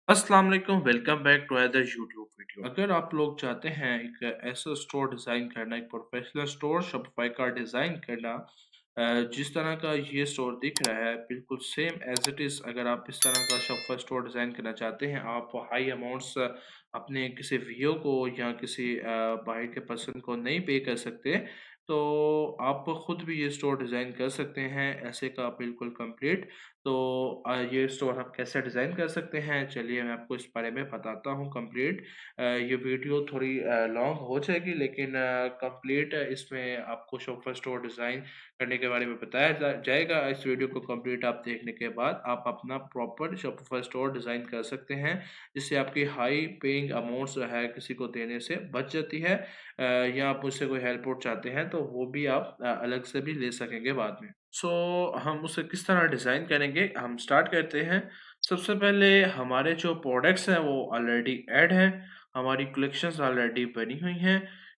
अस्सलाम वालेकुम, welcome back to other YouTube video. अगर आप लोग चाहते हैं एक ऐसा स्टोर डिज़ाइन करना, एक प्रोफेशनल स्टोर शॉपिफ़ाई का डिज़ाइन करना, जिस तरह का ये स्टोर दिख रहा है बिल्कुल सेम एज़ इट इज़, अगर आप इस तरह का शॉपिफ़ाई स्टोर डिज़ाइन करना चाहते हैं, आप हाई अमाउंट्स अपने किसी वीओ को या किसी बाहर के पर्सन को नहीं पे कर सकते, तो आप खुद भी ये स्टोर डिज़ाइन कर सकते हैं ऐसे का बिल्कुल कंप्लीट। तो ये स्टोर हम कैसे डिज़ाइन कर सकते हैं, चलिए मैं आपको इस बारे में बताता हूँ कंप्लीट। ये वीडियो थोड़ी लॉन्ग हो जाएगी, लेकिन कंप्लीट इसमें आपको शॉपिफ़ाई स्टोर डिज़ाइन करने के बारे में बताया जाएगा। इस वीडियो को कंप्लीट आप देखने के बाद आप अपना प्रॉपर शॉपिफ़ाई स्टोर डिज़ाइन कर सकते हैं, जिससे आपकी हाई पेइंग अमाउंट्स जो है किसी को देने से बच जाती है। या आप मुझसे कोई हेल्प आउट चाहते हैं तो वो भी आप अलग से भी ले सकेंगे बाद में। सो हम उसे किस तरह डिज़ाइन करेंगे, हम स्टार्ट करते हैं। सबसे पहले हमारे जो प्रोडक्ट्स हैं वो ऑलरेडी ऐड हैं, हमारी कलेक्शंस ऑलरेडी बनी हुई हैं।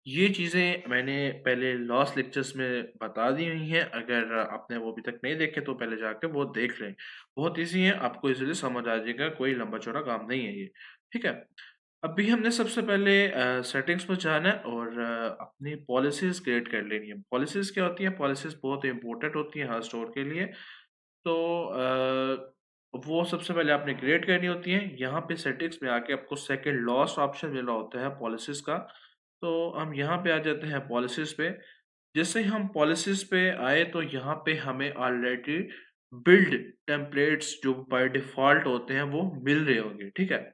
ये चीज़ें मैंने पहले लास्ट लेक्चर्स में बता दी हुई हैं, अगर आपने वो अभी तक नहीं देखे तो पहले जाके वो देख लें। बहुत ईज़ी है, आपको ईज़िली समझ आ जाएगा, कोई लंबा-चौड़ा काम नहीं है ये, ठीक है? अभी हमने सबसे पहले सेटिंग्स में जाना है और अपनी पॉलिसीज़ क्रिएट कर लेनी है। पॉलिसीज़ क्या होती हैं? पॉलिसीज़ बहुत इम्पोर्टेंट होती हैं हर स्टोर के लिए। तो वो सबसे पहले आपने क्रिएट करनी होती हैं। यहाँ पे सेटिंग्स में आके आपको सेकंड लास्ट ऑप्शन मिल रहा होता है पॉलिसीज़ का। तो हम यहाँ पे आ जाते हैं पॉलिसीज़ पे। जैसे ही हम पॉलिसीज़ पे आए तो यहाँ पे हमें ऑलरेडी बिल्ड टेम्पलेट्स जो बाय डिफ़ॉल्ट होते हैं वो मिल रहे होंगे, ठीक है?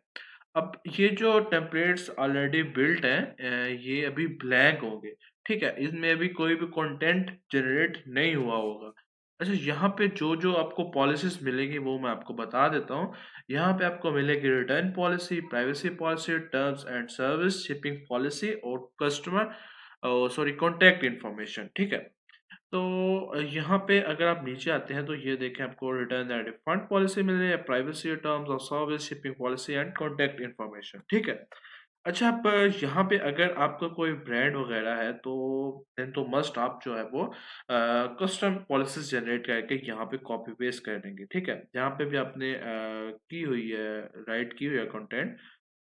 अब ये जो टेम्पलेट्स ऑलरेडी बिल्ट हैं, ये अभी ब्लैंक होंगे, ठीक है? इनमें अभी कोई भी कंटेंट जनरेट नहीं हुआ होगा। अच्छा, यहाँ पे जो-जो आपको पॉलिसीज़ मिलेंगी वो मैं आपको बता देता हूँ। यहाँ पे आपको मिलेगी return policy, privacy policy, terms and service, shipping policy और कस्टमर सॉरी कॉन्टैक्ट इन्फॉर्मेशन, ठीक है? तो यहाँ पे अगर आप नीचे आते हैं तो ये देखें आपको रिटर्न एंड रिफंड पॉलिसी मिल रही है, privacy terms of service, shipping policy and contact information, ठीक है? अच्छा, आप यहाँ पे अगर आपका कोई ब्रांड वगैरह है तो देन तो मस्ट आप जो है वो कस्टम पॉलिसीज़ जनरेट करके यहाँ पे कॉपी पेस्ट कर देंगे, ठीक है? जहाँ पे भी आपने की हुई है, राइट की हुई है कंटेंट,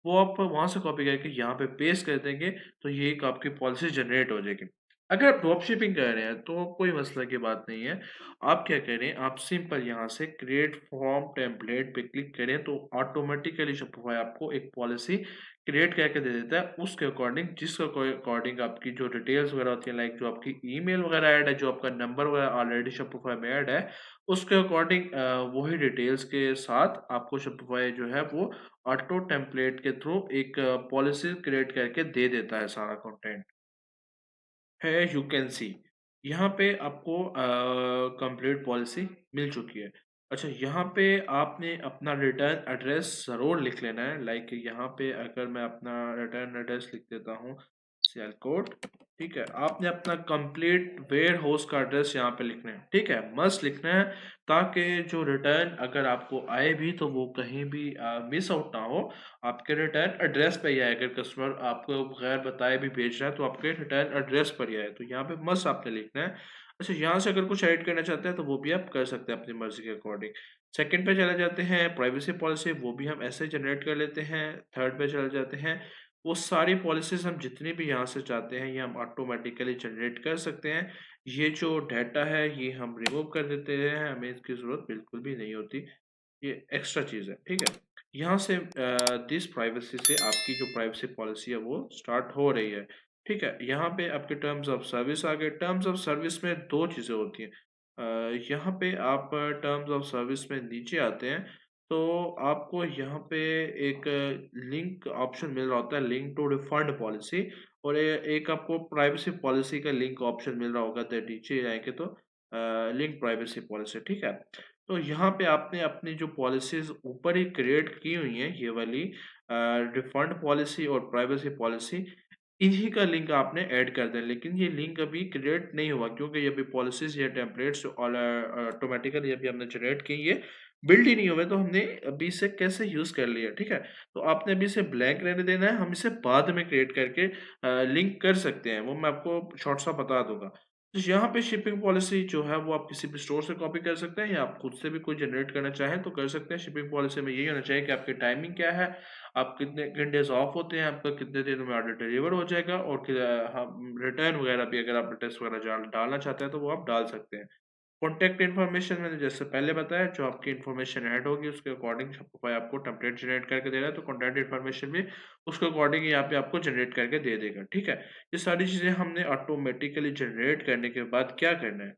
वो आप वहाँ से कॉपी करके यहाँ पे पेस्ट कर देंगे, तो ये एक आपकी पॉलिसी जनरेट हो जाएगी। अगर आप ड्रॉप शिपिंग कर रहे हैं तो कोई मसला की बात नहीं है। आप क्या करें, आप सिंपल यहाँ से क्रिएट फ्रॉम टेम्पलेट पे क्लिक करें तो ऑटोमेटिकली शॉपिफ़ाई आपको एक पॉलिसी क्रिएट करके दे देता है। उसके अकॉर्डिंग जिसके अकॉर्डिंग आपकी जो डिटेल्स वगैरह होती हैं, लाइक जो आपकी ईमेल वगैरह ऐड है, जो आपका नंबर वगैरह ऑलरेडी शॉपिफ़ाई में ऐड है, उसके अकॉर्डिंग वही डिटेल्स के साथ आपको शॉपिफ़ाई जो है वो ऑटो टेम्पलेट के थ्रू एक पॉलिसी क्रिएट करके दे देता है सारा कंटेंट। है यू कैन सी, यहाँ पे आपको कंप्लीट पॉलिसी मिल चुकी है। अच्छा, यहाँ पे आपने अपना रिटर्न एड्रेस ज़रूर लिख लेना है, लाइक यहाँ पे अगर मैं अपना रिटर्न एड्रेस लिख देता हूँ, सियालकोट, ठीक है? आपने अपना कंप्लीट वेयर हाउस का एड्रेस यहाँ पे लिखना है, ठीक है? मस्ट लिखना है, ताकि जो रिटर्न अगर आपको आए भी तो वो कहीं भी मिस आउट ना हो, आपके रिटर्न एड्रेस पे ही आए। अगर कस्टमर आपको बगैर बताए भी भेज रहा है तो आपके रिटर्न एड्रेस पर ही आए, तो यहाँ पे मस्ट आपने लिखना है। अच्छा, यहाँ से अगर कुछ ऐड करना चाहते हैं तो वो भी आप कर सकते हैं अपनी मर्ज़ी के अकॉर्डिंग। सेकंड पे चले जाते हैं प्राइवेसी पॉलिसी, वो भी हम ऐसे जनरेट कर लेते हैं। थर्ड पे चले जाते हैं, वो सारी पॉलिसीज़ हम जितनी भी यहाँ से चाहते हैं ये हम ऑटोमेटिकली जनरेट कर सकते हैं। ये जो डाटा है ये हम रिमूव कर देते हैं, हमें इसकी ज़रूरत बिल्कुल भी नहीं होती। ये एक्स्ट्रा चीज़ है, ठीक है? यहाँ से दिस प्राइवेसी से आपकी जो प्राइवेसी पॉलिसी है वो स्टार्ट हो रही है, ठीक है? यहाँ पे आपके टर्म्स ऑफ सर्विस आ गए। टर्म्स ऑफ सर्विस में 2 चीज़ें होती हैं। यहाँ पे आप टर्म्स ऑफ सर्विस में नीचे आते हैं, तो आपको यहाँ पे एक लिंक ऑप्शन मिल रहा होता है, लिंक टू रिफंड पॉलिसी, और एक आपको प्राइवेसी पॉलिसी का लिंक ऑप्शन मिल रहा होगा, तो नीचे आएँगे तो लिंक प्राइवेसी पॉलिसी, ठीक है? तो यहाँ पे आपने अपनी जो पॉलिसीज़ ऊपर ही क्रिएट की हुई हैं, ये वाली रिफंड पॉलिसी और प्राइवेसी पॉलिसी, इन्हीं का लिंक आपने ऐड कर दें। लेकिन ये लिंक अभी क्रिएट नहीं हुआ, क्योंकि ये अभी पॉलिसीज़ या टेम्पलेट्स ऑटोमेटिकली अभी हमने जनरेट की, ये बिल्ड ही नहीं हुए, तो हमने अभी इसे कैसे यूज़ कर लिया, ठीक है? तो आपने अभी इसे ब्लैंक रहने देना है, हम इसे बाद में क्रिएट करके लिंक कर सकते हैं, वो मैं आपको शॉर्ट सा बता दूँगा। तो यहाँ पे शिपिंग पॉलिसी जो है वो आप किसी भी स्टोर से कॉपी कर सकते हैं या आप खुद से भी कोई जनरेट करना चाहें तो कर सकते हैं। शिपिंग पॉलिसी में यही होना चाहिए कि आपकी टाइमिंग क्या है, आप कितने डेज़ ऑफ होते हैं, आपका कितने दिनों में ऑर्डर डिलीवर हो जाएगा और हम रिटर्न वगैरह भी अगर आप रिटर्न्स वगैरह डालना चाहते हैं तो वो आप डाल सकते हैं। कॉन्टैक्ट इन्फॉर्मेशन मैंने जैसे पहले बताया, जो आपकी इन्फॉर्मेशन ऐड होगी उसके अकॉर्डिंग शॉपिफ़ाई आपको टेम्पलेट जनरेट करके दे रहा है, तो कॉन्टैक्ट इन्फॉर्मेशन भी उसके अकॉर्डिंग यहाँ पे आपको जनरेट करके दे देगा, ठीक है? ये सारी चीज़ें हमने ऑटोमेटिकली जनरेट करने के बाद क्या करना है,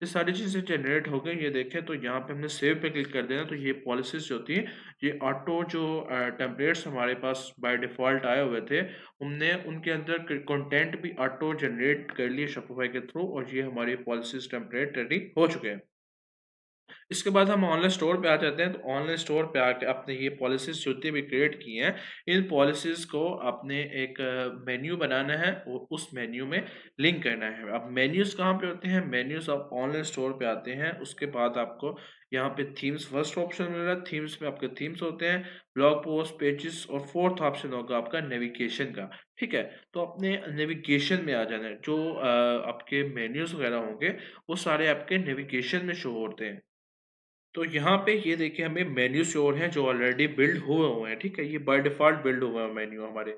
ये सारी चीज़ें जनरेट हो गई, ये देखें तो यहाँ पे हमने सेव पे क्लिक कर देना, तो ये पॉलिसीज़ जो होती हैं, ये ऑटो जो टेम्पलेट्स हमारे पास बाय डिफ़ॉल्ट आए हुए थे, हमने उनके अंदर क कंटेंट भी ऑटो जनरेट कर लिए शॉपिफ़ाई के थ्रू और ये हमारी पॉलिसीज़ टेम्पलेट रेडी हो चुके हैं। इसके बाद हम ऑनलाइन स्टोर पे आ जाते हैं, तो ऑनलाइन स्टोर पे आके आपने ये पॉलिसीज़ जितनी भी क्रिएट की हैं, इन पॉलिसीज़ को आपने एक मेन्यू बनाना है और उस मेन्यू में लिंक करना है। अब मेन्यूज़ कहाँ पे होते हैं? मेन्यूज़ आप ऑनलाइन स्टोर पे आते हैं, उसके बाद आपको यहाँ पे थीम्स फर्स्ट ऑप्शन मिल रहा है, थीम्स में आपके थीम्स होते हैं, ब्लॉग पोस्ट, पेजेस और फोर्थ ऑप्शन होगा आपका नेविगेशन का, ठीक है? तो अपने नेविगेशन में आ जाना है, जो आपके मेन्यूज़ वगैरह होंगे, वो सारे आपके नेविगेशन में शो होते हैं। तो यहाँ पे ये देखिए हमें मेन्यू शो हो रहे हैं जो ऑलरेडी बिल्ड हुए हुए हैं, ठीक है? ये बाय डिफ़ॉल्ट बिल्ड हुए हैं मेन्यू हमारे।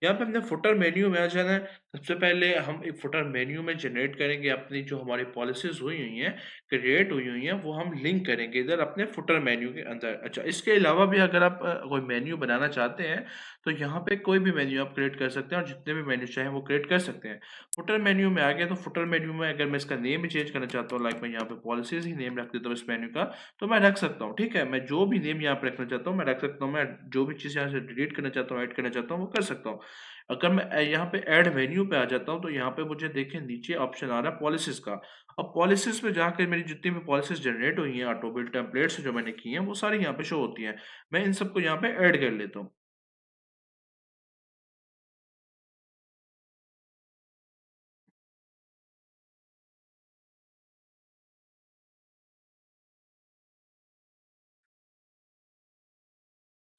यहाँ पे हमने फुटर मेन्यू में आ जाना है। सबसे पहले हम एक फुटर मेन्यू में जनरेट करेंगे अपनी जो हमारी पॉलिसीज़ हुई हुई हैं, क्रिएट हुई हुई हैं, वो हम लिंक करेंगे इधर अपने फुटर मेन्यू के अंदर। अच्छा, इसके अलावा भी अगर आप कोई मेन्यू बनाना चाहते हैं, तो यहाँ पे कोई भी मेन्यू आप क्रिएट कर सकते हैं और जितने भी मेन्यू चाहें वो क्रिएट कर सकते हैं। फुटर मेन्यू में आ गए तो फुटर मेन्यू में अगर मैं इसका नेम भी चेंज करना चाहता हूँ, लाइक मैं यहाँ पे पॉलिसीज़ ही नेम रख देता हूँ इस मेन्यू का, तो मैं रख सकता हूँ, ठीक है? मैं जो भी नेम यहाँ पे रखना चाहता हूँ, मैं रख सकता हूँ। मैं जो भी चीज़ यहाँ से डिलीट करना चाहता हूँ, ऐड करना चाहता हूँ, वो कर सकता हूँ। अगर मैं यहाँ पे ऐड मेन्यू पे आ जाता हूँ, तो यहाँ पे मुझे देखिए नीचे ऑप्शन आ रहा है पॉलिसीज़ का। अब पॉलिसीज़ में जाके मेरी जितनी भी पॉलिसीज़ जनरेट हुई हैं, ऑटो बिल्ड टेम्पलेट्स जो मैंने की हैं, वो सारी यहाँ पे शो होती हैं। मैं इन सबको यहाँ पे ऐड कर लेता हूँ।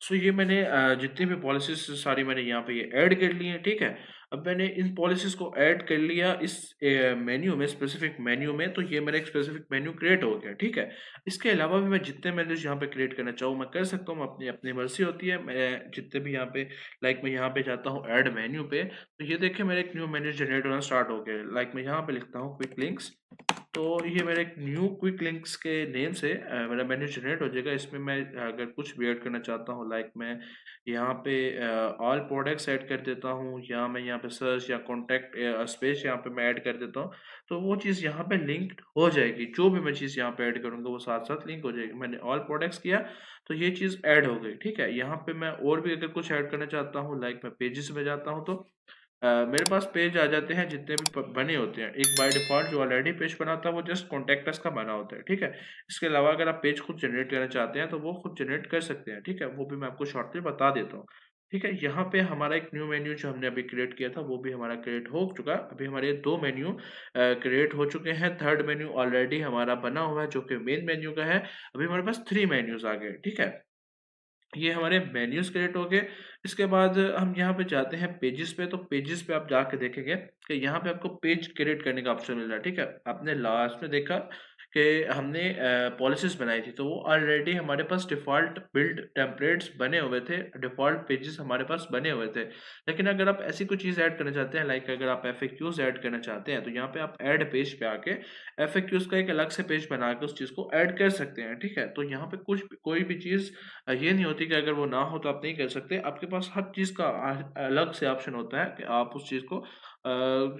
सो ये मैंने जितनी भी पॉलिसीज़ सारी मैंने यहाँ पे ये ऐड कर ली हैं, ठीक है? अब मैंने इन पॉलिसीज़ को ऐड कर लिया इस मेन्यू में, स्पेसिफ़िक मेन्यू में, तो ये मेरा एक स्पेसिफ़िक मेन्यू क्रिएट हो गया, ठीक है? इसके अलावा भी मैं जितने मेन्यूज़ यहाँ पे क्रिएट करना चाहूँ, मैं कर सकता हूँ, अपनी अपनी मर्ज़ी होती है। मैं जितने भी यहाँ पे लाइक मैं यहाँ पे जाता हूँ ऐड मेन्यू पे, तो ये देखिए मेरा एक न्यू मेन्यू जनरेट होना स्टार्ट हो गया है। लाइक मैं यहाँ पे लिखता हूँ क्विक लिंक्स, तो ये मेरे एक न्यू क्विक लिंक्स के नेम से मेरा मेन्यू जनरेट हो जाएगा। इसमें मैं अगर कुछ भी ऐड करना चाहता हूँ, लाइक मैं यहाँ पे ऑल प्रोडक्ट्स ऐड कर देता हूँ या मैं यहाँ पे सर्च या कॉन्टैक्ट स्पेस यहाँ पे मैं ऐड कर देता हूँ, तो वो चीज़ यहाँ पे लिंक्ड हो जाएगी। जो भी मैं चीज़ यहाँ पे ऐड करूँगा वो साथ-साथ लिंक हो जाएगी। मैंने ऑल प्रोडक्ट्स किया तो ये चीज़ ऐड हो गई, ठीक है? यहाँ पे मैं और भी अगर कुछ ऐड करना चाहता हूँ, लाइक मैं पेजेस में जाता हूँ, तो मेरे पास पेज आ जाते हैं जितने भी बने होते हैं। एक बाय डिफ़ॉल्ट जो ऑलरेडी पेज बना होता है वो जस्ट कॉन्टैक्ट अस का बना होता है, ठीक है? इसके अलावा अगर आप पेज खुद जनरेट करना चाहते हैं तो वो खुद जनरेट कर सकते हैं, ठीक है? वो भी मैं आपको शॉर्टली बता देता हूँ, ठीक है? यहाँ पे हमारा एक न्यू मेन्यू जो हमने अभी क्रिएट किया था वो भी हमारा क्रिएट हो चुका है। अभी हमारे 2 मेन्यू क्रिएट हो चुके हैं। थर्ड मेन्यू ऑलरेडी हमारा बना हुआ है जो कि मेन मेन्यू का है। अभी हमारे पास 3 मेन्यूज़ आ गए, ठीक है? ये हमारे मेन्यूज़ क्रिएट हो गए। इसके बाद हम यहाँ पे जाते हैं पेजेस पे, तो पेजेस पे आप जाके देखेंगे कि यहाँ पे आपको पेज क्रिएट करने का ऑप्शन मिल रहा है, ठीक है? आपने लास्ट में देखा कि हमने पॉलिसीज़ बनाई थी, तो वो ऑलरेडी हमारे पास डिफ़ॉल्ट बिल्ड टेम्पलेट्स बने हुए थे, डिफ़ॉल्ट पेजेस हमारे पास बने हुए थे। लेकिन अगर आप ऐसी कोई चीज़ ऐड करना चाहते हैं, लाइक अगर आप एफएक्यूज़ ऐड करना चाहते हैं, तो यहाँ पे आप ऐड पेज पे आके एफएक्यूज़ का एक अलग से पेज बना के उस चीज़ को ऐड कर सकते हैं, ठीक है? तो यहाँ पे कुछ कोई भी चीज़ ये नहीं होती कि अगर वो ना हो तो आप नहीं कर सकते। आपके पास हर चीज़ का अलग से ऑप्शन होता है कि आप उस चीज़ को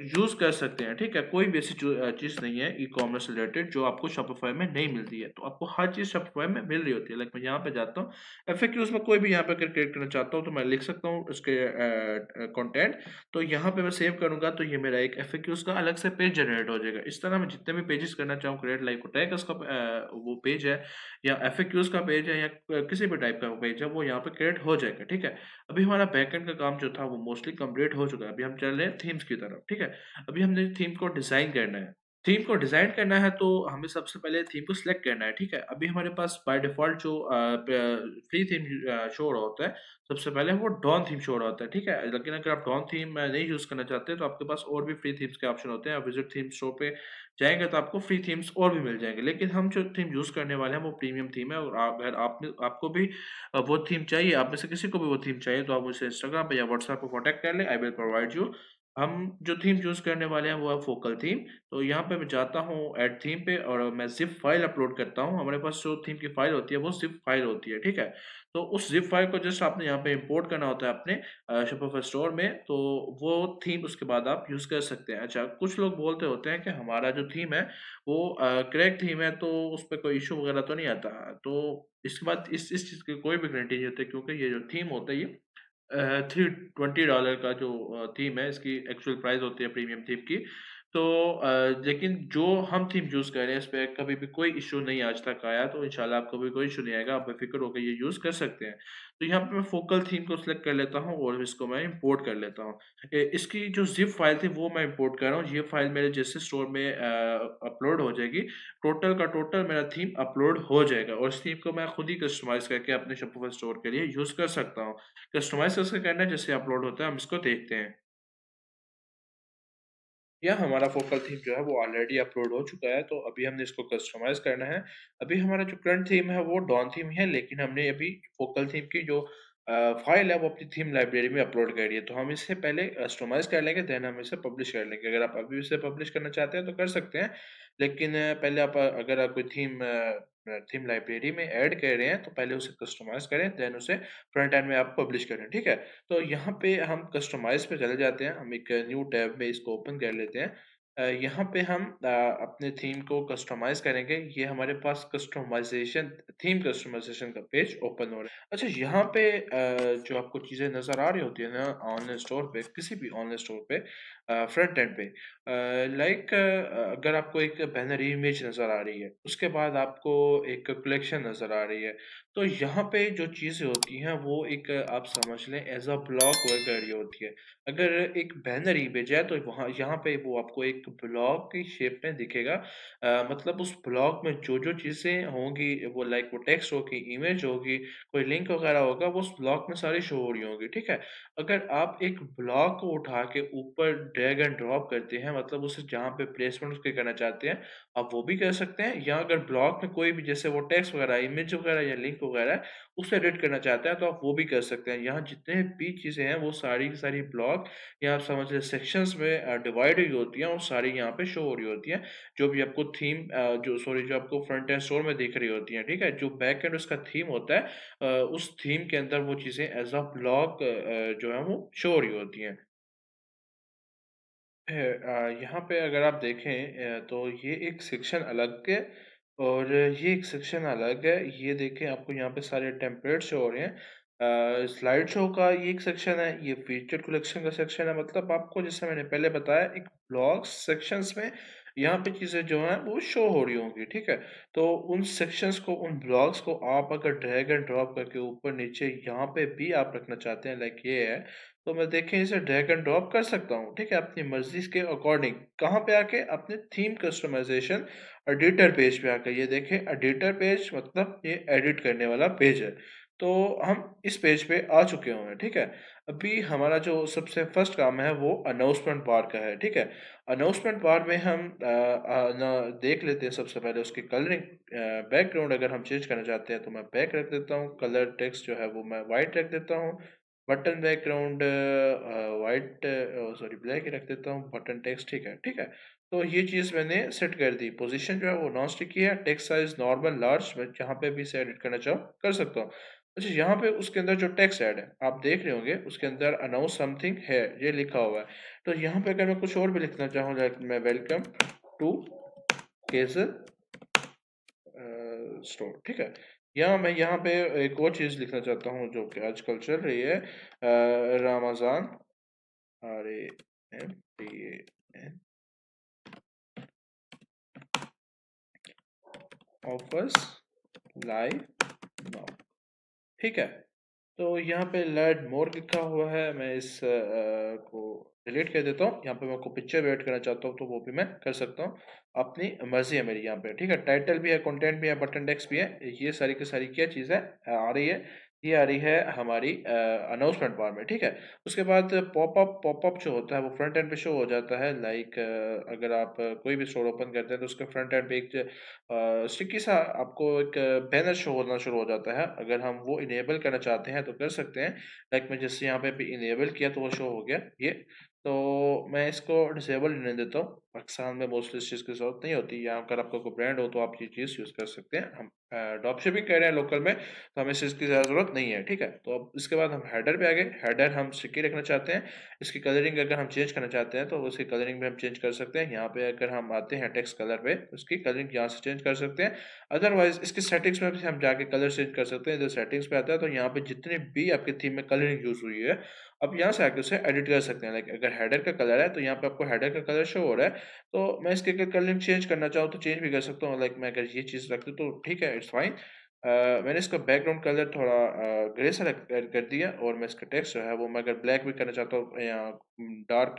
यूज़ कर सकते हैं, ठीक है? कोई भी ऐसी चीज़ नहीं है ई-कॉमर्स रिलेटेड जो आपको शॉपिफ़ाई में नहीं मिलती है। तो आपको हर चीज़ शॉपिफ़ाई में मिल रही होती है। लाइक मैं यहाँ पे जाता हूँ, एफएक्यूज़ में कोई भी यहाँ पे अगर क्रिएट करना चाहता हूँ तो मैं लिख सकता हूँ उसके कंटेंट। तो यहाँ पे मैं सेव करूँगा तो ये मेरा एक एफएक्यूज़ का अलग से पेज जनरेट हो जाएगा। इस तरह मैं जितने भी पेजेज़ करना चाहूँ क्रिएट, लाइक टैग उसका वो पेज है या एफएक्यूज़ का पेज है या किसी भी टाइप का पेज है, वो यहाँ पे क्रिएट हो जाएगा, ठीक है? अभी हमारा बैकएंड का काम जो था वो मोस्टली कंप्लीट हो चुका है। अभी हम चल रहे हैं थीम्स की तरफ, ठीक है? अभी हमने थीम को डिज़ाइन करना है। थीम को डिज़ाइन करना है तो हमें सबसे पहले थीम को सिलेक्ट करना है, ठीक है? अभी हमारे पास बाय डिफ़ॉल्ट जो फ्री थीम शो हो रहा होता है, सबसे पहले वो डॉन थीम शो हो रहा होता है, ठीक है? लेकिन अगर आप डॉन थीम नहीं यूज़ करना चाहते तो आपके पास और भी फ्री थीम्स के ऑप्शन होते हैं। आप विज़िट थीम स्टोर पे जाएँगे तो आपको फ्री थीम्स और भी मिल जाएँगे। लेकिन हम जो थीम यूज़ करने वाले हैं वो प्रीमियम थीम है और अगर आपको भी वो थीम चाहिए, आप में से किसी को भी वो थीम चाहिए तो आप मुझसे इंस्टाग्राम पे या व्हाट्सएप पे कॉन्टैक्ट कर लें, आई विल प्रोवाइड यू। हम जो थीम चूज़ करने वाले हैं वो है फोकल थीम। तो यहाँ पे मैं जाता हूँ ऐड थीम पे और मैं ज़िप फ़ाइल अपलोड करता हूँ। हमारे पास जो थीम की फ़ाइल होती है वो ज़िप फ़ाइल होती है, ठीक है? तो उस ज़िप फ़ाइल को जस्ट आपने यहाँ पे इम्पोर्ट करना होता है अपने शोपिफ़ाई स्टोर में, तो वो थीम उसके बाद आप यूज़ कर सकते हैं। अच्छा, कुछ लोग बोलते होते हैं कि हमारा जो थीम है वो क्रैक थीम है तो उसपे कोई इश्यू वगैरह तो नहीं आता। तो इसके बाद इस चीज़ की कोई भी गारंटी नहीं होती क्योंकि ये जो थीम होता है ये $320 का जो थीम है इसकी एक्चुअल प्राइस होती है प्रीमियम थीम की। तो लेकिन जो हम थीम चूज़ कर रहे हैं इसपे कभी भी कोई इश्यू नहीं आज तक आया तो इंशाल्लाह आपको भी कोई इश्यू नहीं आएगा, आप बेफ़िक्र होके ये यूज़ कर सकते हैं। तो यहाँ पे मैं फोकल थीम को सिलेक्ट कर लेता हूँ और इसको मैं इम्पोर्ट कर लेता हूँ। इसकी जो ज़िप फ़ाइल थी वो मैं इम्पोर्ट कर रहा हूँ, ये फ़ाइल मेरे जैसे स्टोर में अपलोड हो जाएगी, टोटल का टोटल मेरा थीम अपलोड हो जाएगा और इस थीम को मैं खुद ही कस्टमाइज़ करके अपने शोपिफ़ाई स्टोर के लिए यूज़ कर सकता हूँ। कस्टमाइज़ कैसे करना है जैसे अपलोड होता है हम इसको देखते हैं। या हमारा फोकल थीम जो है वो ऑलरेडी अपलोड हो चुका है तो अभी हमने इसको कस्टमाइज़ करना है। अभी हमारा जो करंट थीम है वो डॉन थीम है लेकिन हमने अभी फोकल थीम की जो फ़ाइल है वो अपनी थीम लाइब्रेरी में अपलोड कर दी है। तो हम इसे पहले कस्टमाइज़ कर लेंगे देन हम इसे पब्लिश कर लेंगे। अगर आप अभी इसे पब्लिश करना चाहते हैं तो कर सकते हैं। लेकिन पहले आप अगर आप कोई थीम लाइब्रेरी में ऐड कर रहे हैं तो पहले उसे कस्टमाइज़ करें देन उसे फ्रंट एंड में आप पब्लिश करें, ठीक है? तो यहाँ पे हम कस्टमाइज़ पे चले जाते हैं, हम एक न्यू टैब में इसको ओपन कर लेते हैं। यहाँ पे हम अपने थीम को कस्टमाइज़ करेंगे, ये हमारे पास थीम कस्टमाइज़ेशन का पेज ओपन हो रहा है। अच्छा यहाँ पे जो आपको चीज़ें नज़र आ रही होती है ना ऑनलाइन स्टोर पे, किसी भी ऑनलाइन स्टोर पे फ्रंट एंड पे अगर आपको एक बैनर इमेज नज़र आ रही है, उसके बाद आपको एक कलेक्शन नज़र आ रही है, तो यहाँ पे जो चीज़ें होती हैं वो एक आप समझ लें एज़ अ ब्लॉक वर्क कर रही होती है। अगर एक बैनर इमेज है तो वहाँ यहाँ पे वो आपको एक ब्लॉक की शेप में दिखेगा। मतलब उस ब्लॉक में जो-जो चीज़ें होंगी वो लाइक वो टेक्स्ट होगी, इमेज होगी, कोई लिंक वगैरह होगा वो उस ब्लॉक में सारी शो हो रही होंगी, ठीक है? अगर आप एक ब्लॉक को उठा के ऊपर ड्रैग एंड ड्रॉप करते हैं मतलब उसे जहाँ पे प्लेसमेंट उसके करना चाहते हैं, आप वो भी कर सकते हैं या अगर ब्लॉक में कोई भी जैसे वो टेक्स्ट वगैरह, इमेज वगैरह या लिंक वगैरह है, उसे एडिट करना चाहते हैं तो आप वो भी कर सकते हैं। यहाँ जितने भी चीज़ें हैं वो सारी की सारी ब्लॉक या आप समझ लें सेक्शंस में डिवाइड हुई होती हैं और सारी यहाँ पे शो हो रही होती हैं। जो भी आपको जो आपको फ्रंट एंड स्टोर में दिख रही होती हैं, ठीक है? जो बैक एंड उसका थीम होता है उस थीम के अंदर वो चीज़ें एज़ अ ब्लॉक जो है वो शो हो रही होती हैं। यहाँ पे अगर आप देखें तो ये एक सेक्शन अलग है और ये एक सेक्शन अलग है। ये देखें आपको यहाँ पे सारे टेम्पलेट शो हो रहे हैं। स्लाइड शो का ये एक सेक्शन है, ये फीचर कलेक्शन का सेक्शन है। मतलब आपको जैसे मैंने पहले बताया एक ब्लॉक्स सेक्शंस में यहाँ पे चीज़ें जो हैं वो शो हो रही होंगी, ठीक है? तो उन सेक्शंस को, उन ब्लॉक्स को आप अगर ड्रैग एंड ड्रॉप करके ऊपर-नीचे यहाँ पे भी आप रखना चाहते हैं लाइक ये है तो मैं देखें इसे ड्रैग एंड ड्रॉप कर सकता हूँ, ठीक है? अपनी मर्ज़ी के अकॉर्डिंग। कहाँ पे आके? अपने थीम कस्टमाइज़ेशन एडिटर पेज पे आके। ये देखें एडिटर पेज मतलब ये एडिट करने वाला पेज है। तो हम इस पेज पे आ चुके हुए हैं, ठीक है? अभी हमारा जो सबसे फर्स्ट काम है वो अनाउंसमेंट बार का है, ठीक है? अनाउंसमेंट बार में हम देख लेते हैं सबसे पहले उसकी कलरिंग बैकग्राउंड अगर हम चेंज करना चाहते हैं तो मैं बैक रख देता हूँ, कलर टेक्स्ट जो है वो मैं व्हाइट रख देता हूँ। Button background white sorry black ही रख देता हूँ, बटन टेक्स्ट ठीक है। तो ये चीज़ मैंने सेट कर दी। पोज़ीशन जो है वो नॉन स्टिकी है, टेक्स्ट साइज़ नॉर्मल लार्ज मैं जहाँ पे भी इसे एडिट करना चाहूँ, कर सकता हूँ। अच्छा यहाँ पे उसके अंदर जो टेक्स्ट ऐड है, आप देख रहे होंगे उसके अंदर अनाउंस समथिंग है, ये लिखा हुआ है। तो यहाँ पे अगर मैं कुछ और भी लिखना चाहूँ लाइक मैं वेलकम टू केज़ल स्टोर, ठीक है? या मैं यहाँ पे एक और चीज़ लिखना चाहता हूँ जो कि आजकल चल रही है Ramzan RAMADAN offers live now, ठीक है? तो यहाँ पे लैड मोर लिखा हुआ है, मैं इस को डिलीट कर देता हूँ। यहाँ पे मैं आपको पिक्चर भी ऐड करना चाहता हूँ तो वो भी मैं कर सकता हूँ। अपनी मर्ज़ी है मेरी यहाँ पे, ठीक है? टाइटल भी है, कंटेंट भी है, बटन टेक्स्ट भी है। ये सारी की सारी क्या चीज़ है आ रही है, ये आ रही है हमारी अनाउंसमेंट बार में, ठीक है? उसके बाद पॉपअप जो होता है वो फ्रंट एंड पे शो हो जाता है। लाइक अगर आप कोई भी स्टोर ओपन करते हैं तो उसके फ्रंट एंड पे एक स्टिकी सा आपको एक बैनर शो होना शुरू हो जाता है। अगर हम वो इनेबल करना चाहते हैं तो कर सकते हैं। लाइक मैं जैसे यहाँ पे भी इनेबल किया तो वो शो हो गया ये। तो मैं इसको डिसेबल रहने देता हूँ। पाकिस्तान में मोस्टली इस चीज़ की ज़रूरत नहीं होती। या अगर आपका कोई ब्रांड हो तो आप ये चीज़ यूज़ कर सकते हैं। हम ड्रॉप शिपिंग कर रहे हैं लोकल में, तो हमें इस चीज़ की ज़्यादा ज़रूरत नहीं है, ठीक है? तो अब इसके बाद हम हेडर पे आ गए। हेडर हम स्टिकी रखना चाहते हैं। इसकी कलरिंग अगर हम चेंज करना चाहते हैं तो उसकी कलरिंग भी हम चेंज कर सकते हैं। यहाँ पे अगर हम आते हैं टेक्स्ट कलर पे, उसकी कलरिंग यहाँ से चेंज कर सकते हैं। अदरवाइज़ इसकी सेटिंग्स में भी हम जाके कलर चेंज कर सकते हैं। जब सेटिंग्स पे आता है तो यहाँ पे जितने भी आपकी थीम में कलरिंग यूज़ हुई है, आप यहाँ से आके उसे एडिट कर सकते हैं। लाइक अगर हेडर का कलर है तो यहाँ पे आपको हेडर का कलर शो हो रहा है। तो मैं इसकी अगर कलरिंग चेंज करना चाहूँ तो चेंज भी कर सकता हूँ। लाइक मैं अगर ये चीज़ रख दूँ तो ठीक है, इट्स फाइन। मैंने इसका बैकग्राउंड कलर थोड़ा ग्रे सा कर दिया और मैं इसका टेक्स्ट जो है वो मैं अगर ब्लैक भी करना चाहता हूँ या डार्क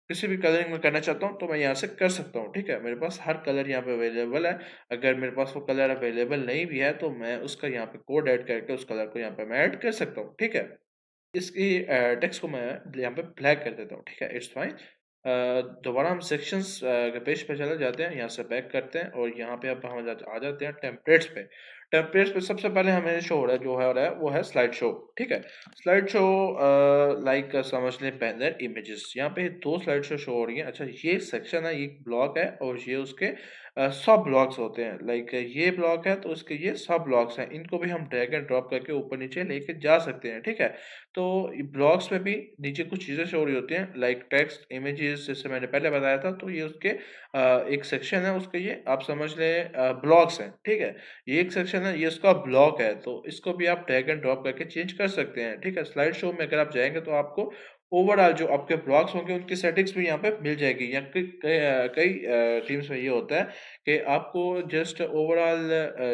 किसी भी कलरिंग में करना चाहता हूँ तो मैं यहाँ से कर सकता हूँ, ठीक है? मेरे पास हर कलर यहाँ पे अवेलेबल है। अगर मेरे पास वो कलर अवेलेबल नहीं भी है तो मैं उसका यहाँ पे कोड ऐड करके उस कलर को यहाँ पे मैं ऐड कर सकता हूँ, ठीक है? इसकी टेक्स्ट को मैं यहाँ पे ब्लैक कर देता हूँ, ठीक है? It's fine. दोबारा हम सेक्शंस के पेज पे चले जाते हैं, यहाँ से बैक करते हैं और यहाँ पे अब हम आ जाते हैं टेम्पलेट्स पे। टेम्पलेट्स पे सबसे पहले हमें शो हो रहा है जो है हो रहा है वो है स्लाइड शो, ठीक है? स्लाइड शो लाइक समझ लें बैनर इमेजेस। यहाँ पे 2 स्लाइड शो शो हो रही हैं। अच्छा ये सेक्शन है, ये ब्लॉक है और ये उसके सब ब्लॉक्स होते हैं। लाइक ये ब्लॉक है तो उसके ये सब ब्लॉक्स हैं। इनको भी हम ड्रैग एंड ड्रॉप करके ऊपर-नीचे लेके जा सकते हैं, ठीक है? तो ब्लॉक्स में भी नीचे कुछ चीज़ें शो हो रही होती हैं लाइक टेक्स्ट, इमेजेस जैसे मैंने पहले बताया था तो ये उसके एक सेक्शन है उसके ये आप समझ लें ब्लॉक्स हैं, ठीक है? ये एक सेक्शन है ये उसका ब्लॉक है तो इसको भी आप ड्रैग एंड ड्रॉप करके चेंज कर सकते हैं, ठीक है? स्लाइड शो में अगर आप जाएँगे तो आपको ओवरऑल जो आपके ब्लॉक्स होंगे उनकी सेटिंग्स भी यहाँ पे मिल जाएगी या कई टीम्स में ये होता है कि आपको जस्ट ओवरऑल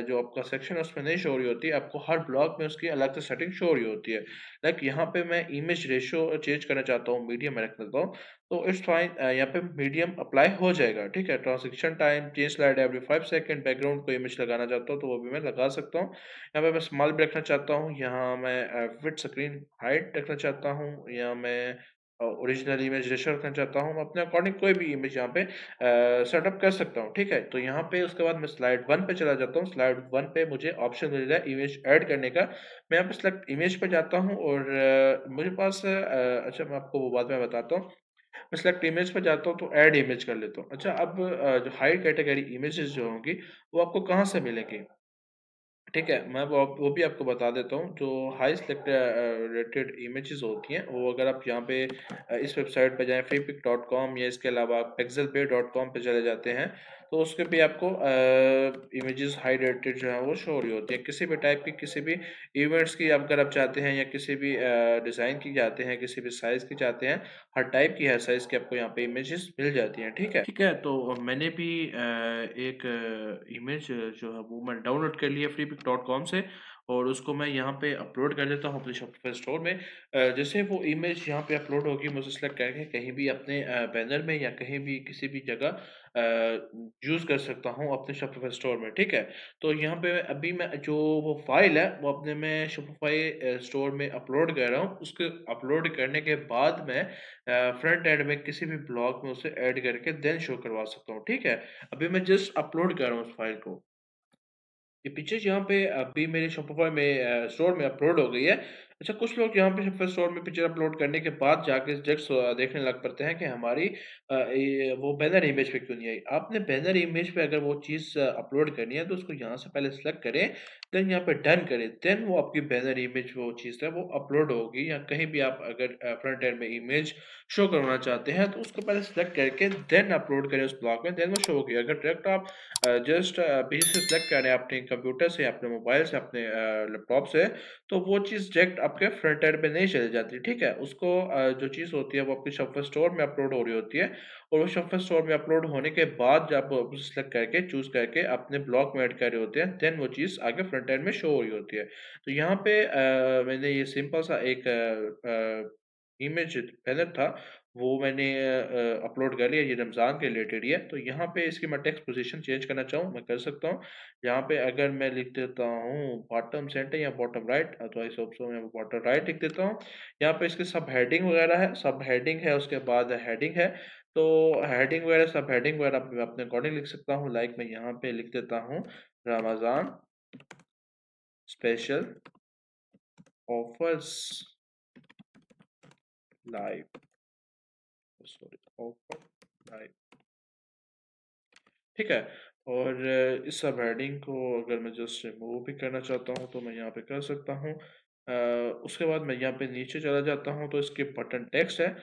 जो आपका सेक्शन है उसमें नहीं शो हो रही होती है, आपको हर ब्लॉक में उसकी अलग से सेटिंग शो हो रही होती है। लाइक यहाँ पे मैं इमेज रेशियो चेंज करना चाहता हूँ, मीडियम में रख देता हूँ, तो इट्स फाइन। यहाँ पे मीडियम अप्लाई हो जाएगा, ठीक है? Transaction time change slide every 5 second, background को इमेज लगाना चाहता हूँ, तो वो भी मैं लगा सकता हूँ। यहाँ पे मैं स्मॉल भी रखना चाहता हूँ, यहाँ मैं विड्थ स्क्रीन हाइट रखना चाहता हूँ या मैं ओरिजिनल इमेज रेशियो रखना चाहता हूँ। मैं अपने अकॉर्डिंग कोई भी इमेज यहाँ पे सेटअप कर सकता हूँ, ठीक है? तो यहाँ पे उसके बाद मैं स्लाइड 1 पे चला जाता हूँ। स्लाइड 1 पे मुझे ऑप्शन मिल रहा है इमेज ऐड करने का। मैं यहाँ पे सिलेक्ट इमेज पे जाता हूँ और मुझे पास अच्छा मैं आपको वो बाद में बताता हूँ। मैं सिलेक्ट इमेज पे जाता हूँ तो ऐड इमेज कर लेता हूँ। अच्छा अब जो हाई कैटेगरी इमेजेस जो होंगी वो आपको कहाँ से मिलेंगी? ठीक है, मैं वो भी आपको बता देता हूँ, जो हाई सिलेक्ट रेटेड इमेजेस होती हैं, वो अगर आप यहाँ पे इस वेबसाइट पे जाएँ freepik.com या इसके अलावा pixelpay.com पे चले जाते हैं, तो उसके भी आपको इमेजेस हाई रेटेड जो है वो शो हो रही होती है। किसी भी टाइप की, किसी भी इवेंट्स की अगर आप चाहते हैं या किसी भी डिज़ाइन की चाहते हैं, किसी भी साइज़ की चाहते हैं, हर टाइप की, हर साइज़ की आपको यहाँ पे इमेजेस मिल जाती हैं, ठीक है? ठीक है, तो मैंने भी एक इमेज जो है वो मैं डाउनलोड कर लिया freepik.com से और उसको मैं यहाँ पे अपलोड कर देता हूँ अपने शॉपिफ़ाई स्टोर में। जैसे वो इमेज यहाँ पे अपलोड होगी, मुझे सेलेक्ट करके कहीं भी अपने बैनर में या कहीं भी किसी भी जगह यूज़ कर सकता हूँ अपने शॉपिफ़ाई स्टोर में, ठीक है? तो यहाँ पे अभी मैं जो वो फ़ाइल है वो अपने मैं शॉपिफ़ाई स्टोर में अपलोड कर रहा हूँ। उसके अपलोड करने के बाद मैं फ्रंट एंड में किसी भी ब्लॉग में उसे ऐड करके देन शो करवा सकता हूँ, ठीक है? अभी मैं जस्ट अपलोड कर रहा हूँ उस फ़ाइल को। ये पिक्चर्स यहाँ पे अभी मेरे शॉपिफ़ाई में स्टोर में अपलोड हो गई है। अच्छा कुछ लोग यहाँ पे शॉपिफ़ाई स्टोर में पिक्चर अपलोड करने के बाद जाके जस्ट देखने लग पड़ते हैं कि हमारी ये वो बैनर इमेज पे क्यों नहीं आई। आपने बैनर इमेज पे अगर वो चीज़ अपलोड करनी है तो उसको यहाँ से पहले सेलेक्ट करें, देन यहाँ पे डन करें, देन वो आपकी बैनर इमेज वो चीज़ है वो अपलोड होगी या कहीं भी आप अगर फ्रंट एंड में इमेज शो करवाना चाहते हैं तो उसको पहले सेलेक्ट करके देन अपलोड करें उस ब्लॉग में, देन वो शो होगी। अगर डायरेक्ट आप जस्ट पीसी से सिलेक्ट करें अपने कंप्यूटर से, अपने मोबाइल से, अपने लैपटॉप से, तो वो चीज़ डायरेक्ट आपके फ्रंट एंड पे नहीं चली जाती, ठीक है? उसको जो चीज़ होती है वो आपकी शॉपिफ़ाई स्टोर में अपलोड हो रही होती है और वो शफल स्टोर में अपलोड होने के बाद जब आप सिलेक्ट करके चूज करके अपने ब्लॉक में ऐड कर रहे होते हैं, देन वो चीज़ आगे फ्रंट एंड में शो हो रही होती है। तो यहाँ पे मैंने ये सिंपल सा एक इमेज बैनर था, वो मैंने अपलोड कर लिया, ये रमज़ान के रिलेटेड ही है। तो यहाँ पे इसकी मैं टेक्स्ट पोजीशन चेंज करना चाहूँ, मैं कर सकता हूँ। यहाँ पे अगर मैं लिख देता हूँ बॉटम सेंटर या बॉटम राइट, तो आई होप सो मैं बॉटम राइट लिख देता हूँ। यहाँ पे इसके सब हेडिंग वगैरह है, सब हेडिंग है, उसके बाद हेडिंग है। तो हेडिंग वगैरह, सब हेडिंग वगैरह मैं अपने अकॉर्डिंग लिख सकता हूँ। लाइक मैं यहाँ पे लिख देता हूँ Ramzan special offers live, sorry, offer live, ठीक है। और इस सब हेडिंग को अगर मैं जस्ट रिमूव भी करना चाहता हूँ तो मैं यहाँ पे कर सकता हूँ। उसके बाद मैं यहाँ पे नीचे चला जाता हूँ तो इसके बटन टेक्स्ट है।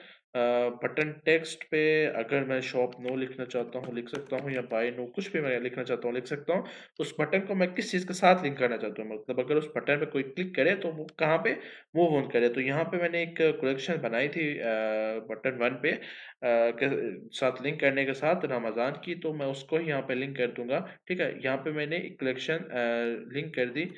बटन टेक्स्ट पे अगर मैं शॉप नो लिखना चाहता हूँ लिख सकता हूँ, या बाय नो कुछ भी मैं लिखना चाहता हूँ लिख सकता हूँ। उस बटन को मैं किस चीज़ के साथ लिंक करना चाहता हूँ, मतलब अगर उस बटन पे कोई क्लिक करे तो वो कहाँ पे मूव ऑन करे। तो यहाँ पे मैंने एक कलेक्शन बनाई थी बटन वन पे के साथ लिंक करने के साथ रमज़ान की, तो मैं उसको ही यहाँ पे लिंक कर दूंगा। ठीक है, यहाँ पे मैंने एक कलेक्शन लिंक कर दी।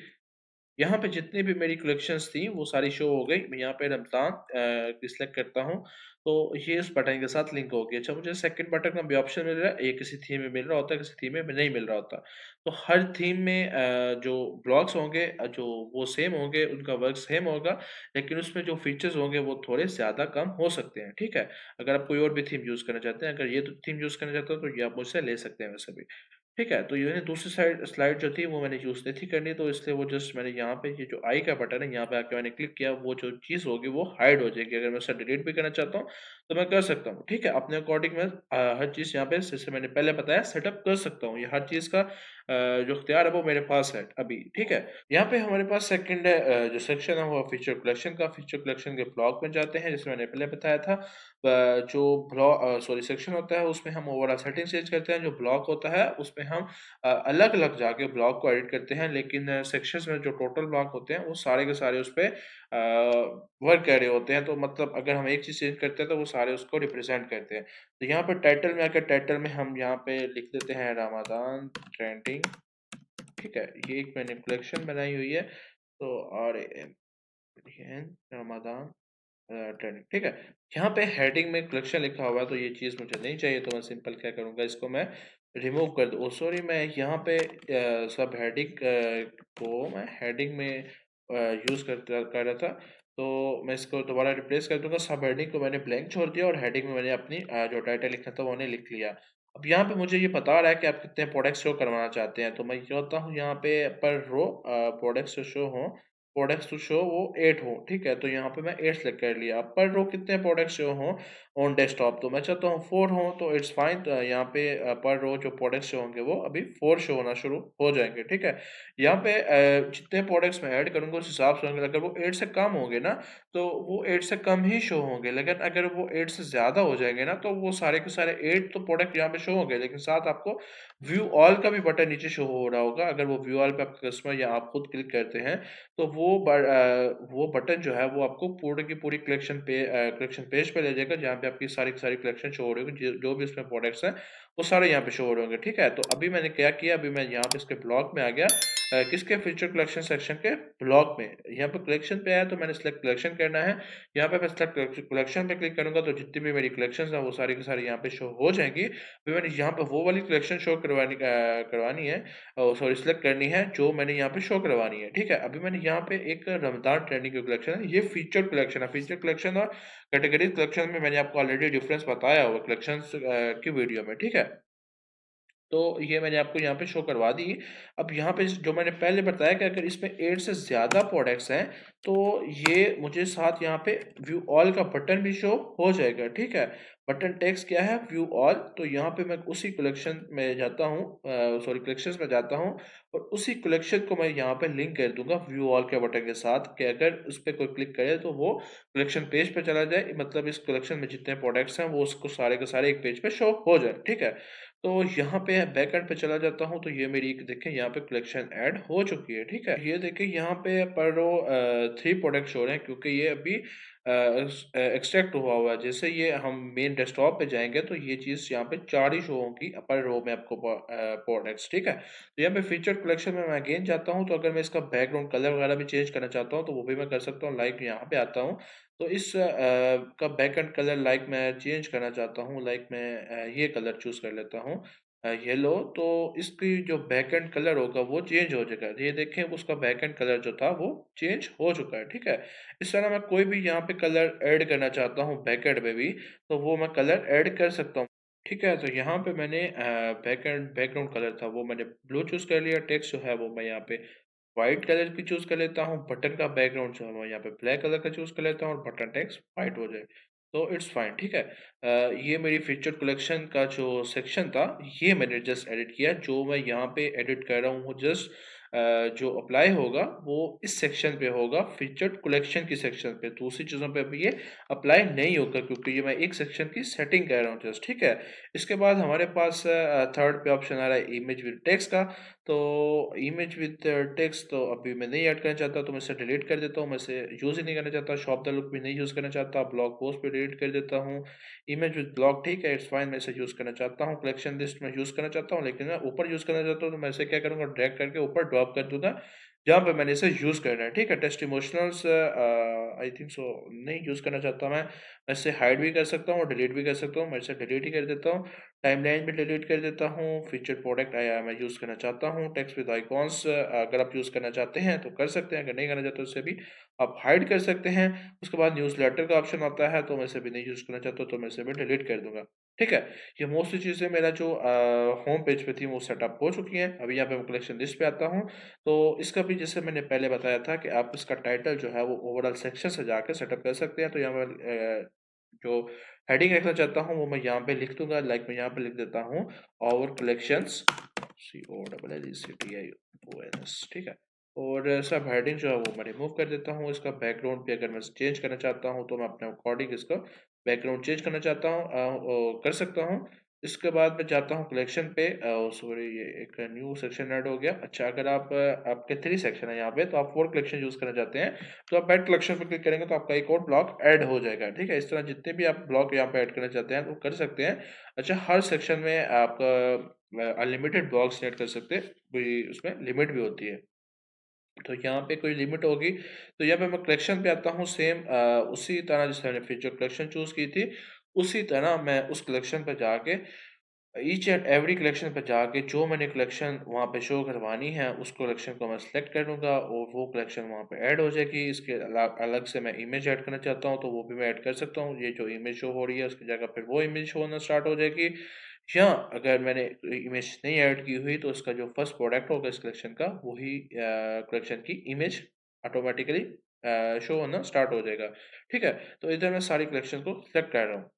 यहाँ पे जितनी भी मेरी कलेक्शंस थी वो सारी शो हो गई। मैं यहाँ पे रमज़ान सिलेक्ट करता हूँ तो ये उस बटन के साथ लिंक हो गई। अच्छा, मुझे सेकंड बटन का भी ऑप्शन मिल रहा है, ये किसी थीम में मिल रहा होता है, किसी थीम में नहीं मिल रहा होता। तो हर थीम में जो ब्लॉक्स होंगे जो वो सेम होंगे, उनका वर्क सेम होगा, लेकिन उसमें जो फीचर्स होंगे वो थोड़े ज़्यादा कम हो सकते हैं। ठीक है, अगर आप कोई और भी थीम यूज़ करना चाहते हैं, अगर ये थीम यूज़ करना चाहते हो तो ये आप मुझसे ले सकते हैं वैसे भी। ठीक है, तो ये दूसरी साइड स्लाइड जो थी वो मैंने यूज़ नहीं थी करनी, तो इसलिए वो जस्ट मैंने यहाँ पे ये जो आई का बटन है यहाँ पे आके मैंने क्लिक किया, वो जो चीज़ होगी वो हाइड हो जाएगी। अगर मैं उसे डिलीट भी करना चाहता हूँ तो मैं कर सकता हूँ। ठीक है, अपने अकॉर्डिंग मैं हर चीज़ यहाँ पे जैसे मैंने पहले बताया सेटअप कर सकता हूँ। ये हर चीज़ का जो इख्तियार है वो मेरे पास है अभी। ठीक है, यहाँ पे हमारे पास सेकंड जो सेक्शन है वो फीचर कलेक्शन का। फीचर कलेक्शन के ब्लॉक में जाते हैं, जैसे मैंने पहले बताया था। जो ब्लॉक सॉरी सेक्शन होता है उसमें हम ओवरऑल सेटिंग चेंज करते हैं। जो ब्लॉक होता है उसमें हम अलग अलग जाके ब्लॉक को एडिट करते हैं, लेकिन सेक्शंस में जो टोटल ब्लॉक होते हैं वो सारे के सारे उस पर वर्क कर रहे होते हैं। तो मतलब अगर हम एक चीज़ चेंज करते हैं तो वो सारे उसको रिप्रेजेंट करते हैं। तो यहाँ पर टाइटल में आकर टाइटल में हम यहाँ पे लिख देते हैं रमादान ट्रेंडिंग। ठीक है, ये एक मैंने कलेक्शन बनाई हुई है, तो और रमादान ट्रेंडिंग। ठीक है, यहाँ पे हेडिंग में कलेक्शन लिखा हुआ है तो ये चीज़ मुझे नहीं चाहिए, तो मैं सिंपल क्या करूँगा, इसको मैं रिमूव कर दूँ। सॉरी, मैं यहाँ पे सब हेडिंग को मैं हेडिंग में यूज़ कर रहा था, तो मैं इसको दोबारा रिप्लेस कर दूंगा। सब हेडिंग को मैंने ब्लैंक छोड़ दिया और हेडिंग में मैंने अपनी जो टाइटल लिखना था वो मैंने लिख लिया। अब यहाँ पे मुझे ये बता रहा है कि आप कितने प्रोडक्ट्स शो करवाना चाहते हैं, तो मैं क्या होता हूँ यहाँ पे पर रो प्रोडक्ट्स जो शो हों, प्रोडक्ट्स टू शो वो 8 हो। ठीक है, तो यहाँ पे मैं 8 सेलेक्ट कर लिया। अब पर रो कितने प्रोडक्ट्स शो हों ऑन डेस्कटॉप, तो मैं चाहता हूँ 4 हो, तो इट्स फाइन। तो यहाँ पे पर रो जो प्रोडक्ट्स शो होंगे वो अभी 4 शो होना शुरू हो जाएंगे। ठीक है, यहाँ पे जितने प्रोडक्ट्स मैं ऐड करूँगा उस हिसाब से होंगे। अगर वो 8 से कम होंगे ना तो वो 8 से कम ही शो होंगे, लेकिन अगर वो 8 से ज़्यादा हो जाएंगे ना तो वो सारे के सारे 8 तो प्रोडक्ट यहाँ पे शो होंगे, लेकिन साथ आपको व्यू ऑल का भी बटन नीचे शो हो रहा होगा। अगर वो व्यू ऑल पे आपका कस्टमर या आप खुद क्लिक करते हैं तो वो बटन जो है वो आपको पूरी की पूरी कलेक्शन पेज पे ले जाएगा, जहाँ पे आपकी सारी की सारी कलेक्शन शो हो रही होगी। जो भी इसमें प्रोडक्ट्स हैं वो सारे यहाँ पे शो हो रहे होंगे। ठीक है, तो अभी मैंने क्या किया, अभी मैं यहाँ पे इसके ब्लॉक में आ गया। किसके फीचर कलेक्शन सेक्शन के ब्लॉक में यहाँ पे कलेक्शन पे आया, तो मैंने सिलेक्ट कलेक्शन करना है। यहाँ पे मैं सिलेक्ट कलेक्शन पे क्लिक करूंगा तो जितनी भी मेरी कलेक्शन है वो सारी की सारी यहाँ पे शो हो जाएंगी। अभी मैंने यहाँ पे वो वाली कलेक्शन शो करवानी है, सॉरी सिलेक्ट करनी है जो मैंने यहाँ पे शो करवानी है। ठीक है, अभी मैंने यहाँ पे एक रमजान ट्रेंडिंग की कलेक्शन है, ये फीचर कलेक्शन है। फीचर कलेक्शन और कैटेगरी कलेक्शन में मैंने आपको ऑलरेडी डिफरेंस बताया हुआ कलेक्शन की वीडियो में। ठीक है, तो ये मैंने आपको यहाँ पे शो करवा दी। अब यहाँ पे जो मैंने पहले बताया कि अगर इसमें 8 से ज़्यादा प्रोडक्ट्स हैं तो ये मुझे साथ यहाँ पे व्यू ऑल का बटन भी शो हो जाएगा। ठीक है, बटन टेक्स्ट क्या है, व्यू ऑल। तो यहाँ पे मैं उसी कलेक्शन में जाता हूँ, सॉरी कलेक्शंस में जाता हूँ, और उसी कलेक्शन को मैं यहाँ पे लिंक कर दूंगा व्यू ऑल के बटन के साथ, कि अगर उस पर कोई क्लिक करे तो वो कलेक्शन पेज पे चला जाए, मतलब इस कलेक्शन में जितने प्रोडक्ट्स हैं वो उसको सारे के सारे एक पेज पे शो हो जाए। ठीक है, तो यहाँ पे बैक एंड पे चला जाता हूँ तो ये मेरी देखें यहाँ पे कलेक्शन ऐड हो चुकी है। ठीक है, ये देखें यहाँ पे पर रो 3 प्रोडक्ट्स हो रहे हैं, क्योंकि ये अभी एक्सट्रैक्ट हुआ हुआ है। जैसे ये हम मेन डेस्कटॉप पे जाएंगे तो ये चीज़ यहाँ पे 4 ही शो होगी अपर रो में आपको प्रोडक्ट्स, ठीक है। तो यहाँ पे फीचर कलेक्शन में मैं अगेन जाता हूँ, तो अगर मैं इसका बैकग्राउंड कलर वगैरह भी चेंज करना चाहता हूँ तो वो भी मैं कर सकता हूँ। लाइक यहाँ पे आता हूँ, तो इस का बैक एंड कलर लाइक मैं चेंज करना चाहता हूँ। लाइक मैं ये कलर चूज कर लेता हूँ, येलो। तो इसकी जो बैक एंड कलर होगा वो चेंज हो जाएगा। ये देखें, उसका बैक एंड कलर जो था वो चेंज हो चुका है, ठीक है। इस तरह मैं कोई भी यहाँ पे कलर ऐड करना चाहता हूँ बैक एंड में भी, तो वो मैं कलर ऐड कर सकता हूँ, ठीक है। तो यहाँ पे मैंने बैक एंड बैकग्राउंड कलर था वो मैंने ब्लू चूज कर लिया। टेक्स्ट जो है वो मैं यहाँ पे व्हाइट कलर की चूज कर लेता हूँ। बटन का बैकग्राउंड जो है मैं यहाँ पे ब्लैक कलर का चूज कर लेता हूँ और बटन टेक्स्ट व्हाइट हो जाए, तो इट्स फाइन, ठीक है। ये मेरी फीचर कलेक्शन का जो सेक्शन था ये मैंने जस्ट एडिट किया। जो मैं यहाँ पे एडिट कर रहा हूँ जस्ट जो अप्लाई होगा वो इस सेक्शन पे होगा, फीचर कलेक्शन की सेक्शन पे। दूसरी चीज़ों पे अभी ये अप्लाई नहीं होगा क्योंकि ये मैं एक सेक्शन की सेटिंग कर रहा हूँ जस्ट, ठीक है। इसके बाद हमारे पास थर्ड पे ऑप्शन आ रहा है इमेज विद टेक्स्ट का। तो इमेज विद टेक्स्ट तो अभी मैं नहीं ऐड करना चाहता, तो मैं इसे डिलीट कर देता हूँ। मैं इसे यूज़ ही नहीं करना चाहता। शॉप द लुक भी नहीं यूज़ करना चाहता। ब्लॉग पोस्ट भी डिलीट कर देता हूँ। इमेज विद ब्लॉग, ठीक है, इट्स फाइन, मैं इसे यूज़ करना चाहता हूँ। कलेक्शन लिस्ट में यूज़ करना चाहता हूँ, लेकिन मैं ऊपर यूज़ करना चाहता हूँ, तो मैं इसे क्या करूँगा, ड्रैग करके ऊपर ड्रॉप कर दूंगा जहाँ पे मैंने इसे यूज़ करना है, ठीक है। Test emotionals I think so नहीं यूज़ करना चाहता मैं इसे हाइड भी कर सकता हूँ और डिलीट भी कर सकता हूँ। मैं इसे डिलीट ही कर देता हूँ। टाइमलाइन भी डिलीट कर देता हूँ। फीचर प्रोडक्ट आया मैं यूज़ करना चाहता हूँ। टेक्स्ट विद आइकॉन्स अगर आप यूज़ करना चाहते हैं तो कर सकते हैं, अगर नहीं करना चाहते उससे भी आप हाइड कर सकते हैं। उसके बाद न्यूज़लेटर का ऑप्शन आता है, तो मैं इसे भी नहीं यूज़ करना चाहता, तो मैं इसे भी डिलीट कर दूंगा, ठीक है। ये मोस्टली चीज़ें मेरा जो होम पेज पे थी वो सेटअप हो चुकी हैं। अभी यहाँ पे मैं कलेक्शन लिस्ट पे आता हूँ, तो इसका भी जैसे मैंने पहले बताया था कि आप इसका टाइटल जो है वो ओवरऑल सेक्शन से जाकर सेटअप कर सकते हैं। तो यहाँ पर जो हेडिंग रखना चाहता हूँ वो मैं यहाँ पे लिख दूंगा। लाइक मैं यहाँ पे लिख देता हूँ और कलेक्शंस, COLLECTIONS, ठीक है। और सब हेडिंग जो है वो मैं रिमूव कर देता हूँ। इसका बैकग्राउंड भी अगर मैं चेंज करना चाहता हूँ तो मैं अपने अकॉर्डिंग इसका बैकग्राउंड चेंज करना चाहता हूँ कर सकता हूँ। इसके बाद मैं जाता हूँ कलेक्शन पे। सॉरी, ये एक न्यू सेक्शन ऐड हो गया। अच्छा, अगर आप आपके 3 सेक्शन है यहाँ पे, तो आप 4 कलेक्शन यूज करना चाहते हैं, तो आप ऐड कलेक्शन पे क्लिक करेंगे तो आपका एक और ब्लॉक ऐड हो जाएगा, ठीक है। इस तरह जितने भी आप ब्लॉक यहाँ पे ऐड करना चाहते हैं वो कर सकते हैं। अच्छा, हर सेक्शन में आपका अनलिमिटेड ब्लॉक्स ऐड कर सकते हैं, कोई उसमें लिमिट भी होती है। तो यहाँ पे कोई लिमिट होगी। तो यहाँ पे मैं कलेक्शन पे आता हूँ। सेम उसी तरह जैसे मैंने फीचर कलेक्शन चूज की थी, उसी तरह मैं उस कलेक्शन पे जाके ईच एंड एवरी कलेक्शन पे जाके जो मैंने कलेक्शन वहाँ पे शो करवानी है उस कलेक्शन को मैं सिलेक्ट कर लूँगा और वो कलेक्शन वहाँ पे ऐड हो जाएगी। इसके अलग से मैं इमेज ऐड करना चाहता हूँ तो वो भी मैं ऐड कर सकता हूँ। ये जो इमेज शो हो रही है उसकी जगह फिर वो इमेज शो होना स्टार्ट हो जाएगी। या अगर मैंने इमेज नहीं ऐड की हुई तो इसका जो फर्स्ट प्रोडक्ट होगा इस कलेक्शन का वही कलेक्शन की इमेज ऑटोमेटिकली शो होना स्टार्ट हो जाएगा, ठीक है। तो इधर मैं सारी कलेक्शन को सिलेक्ट कर रहा हूँ।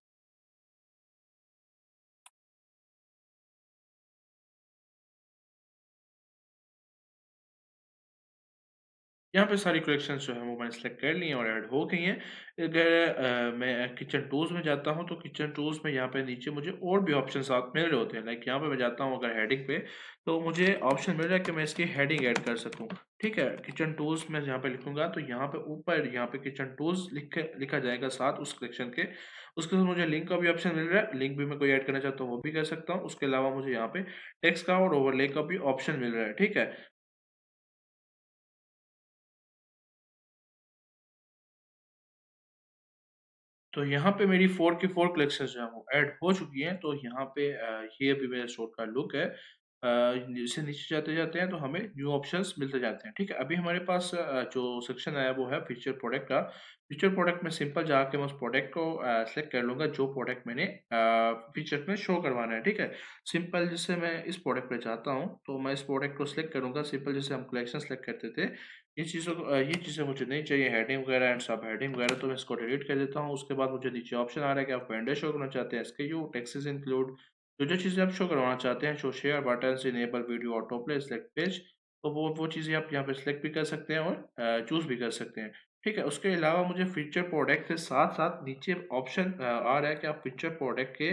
यहाँ पे सारी कलेक्शंस जो है वो मैंने सेलेक्ट कर ली हैं और ऐड हो गई हैं। अगर मैं किचन टूल्स में जाता हूँ तो किचन टूल्स में यहाँ पे नीचे मुझे और भी ऑप्शन साथ मिल रहे होते हैं। लाइक यहाँ पे मैं जाता हूँ अगर हेडिंग पे, तो मुझे ऑप्शन मिल रहा है कि मैं इसकी हेडिंग ऐड कर सकूँ, ठीक है। किचन टूल्स में यहाँ पे लिखूंगा तो यहाँ पे ऊपर यहाँ पे किचन टूल्स लिखा जाएगा साथ उस कलेक्शन के। उसके साथ मुझे लिंक का भी ऑप्शन मिल रहा है। लिंक भी मैं कोई ऐड करना चाहता हूँ वो भी कर सकता हूँ। उसके अलावा मुझे यहाँ पे टेक्स्ट का और ओवरले का भी ऑप्शन मिल रहा है, ठीक है। तो यहाँ पे मेरी 4 की 4 कलेक्शंस जो हैं वो ऐड हो चुकी हैं। तो यहाँ पे ये अभी मेरे स्टोर का लुक है। जैसे नीचे जाते जाते हैं तो हमें न्यू ऑप्शंस मिलते जाते हैं, ठीक है। अभी हमारे पास जो सेक्शन आया वो है फीचर प्रोडक्ट का। फीचर प्रोडक्ट में सिंपल जाके मैं उस प्रोडक्ट को सेलेक्ट कर लूँगा जो प्रोडक्ट मैंने फीचर में शो करवाना है, ठीक है। सिंपल जैसे मैं इस प्रोडक्ट पे जाता हूँ तो मैं इस प्रोडक्ट को सिलेक्ट करूँगा। सिंपल जैसे हम कलेक्शन सेलेक्ट करते थे, ये चीज़ें मुझे नहीं चाहिए, हेडिंग वगैरह एंड सब हेडिंग वगैरह, तो मैं इसको डिलीट कर देता हूँ। उसके बाद मुझे नीचे ऑप्शन आ रहा है कि आप वेंडर शो करना चाहते हैं, एसकेयू, टैक्सेस इंक्लूड, जो चीज़ें आप शो करवाना चाहते हैं, show share button, enable video auto play, select page, तो वो चीज़ें आप यहाँ पे सिलेक्ट भी कर सकते हैं और चूज़ भी कर सकते हैं, ठीक है। उसके अलावा मुझे फीचर प्रोडक्ट के साथ साथ नीचे ऑप्शन आ रहा है कि आप फीचर प्रोडक्ट के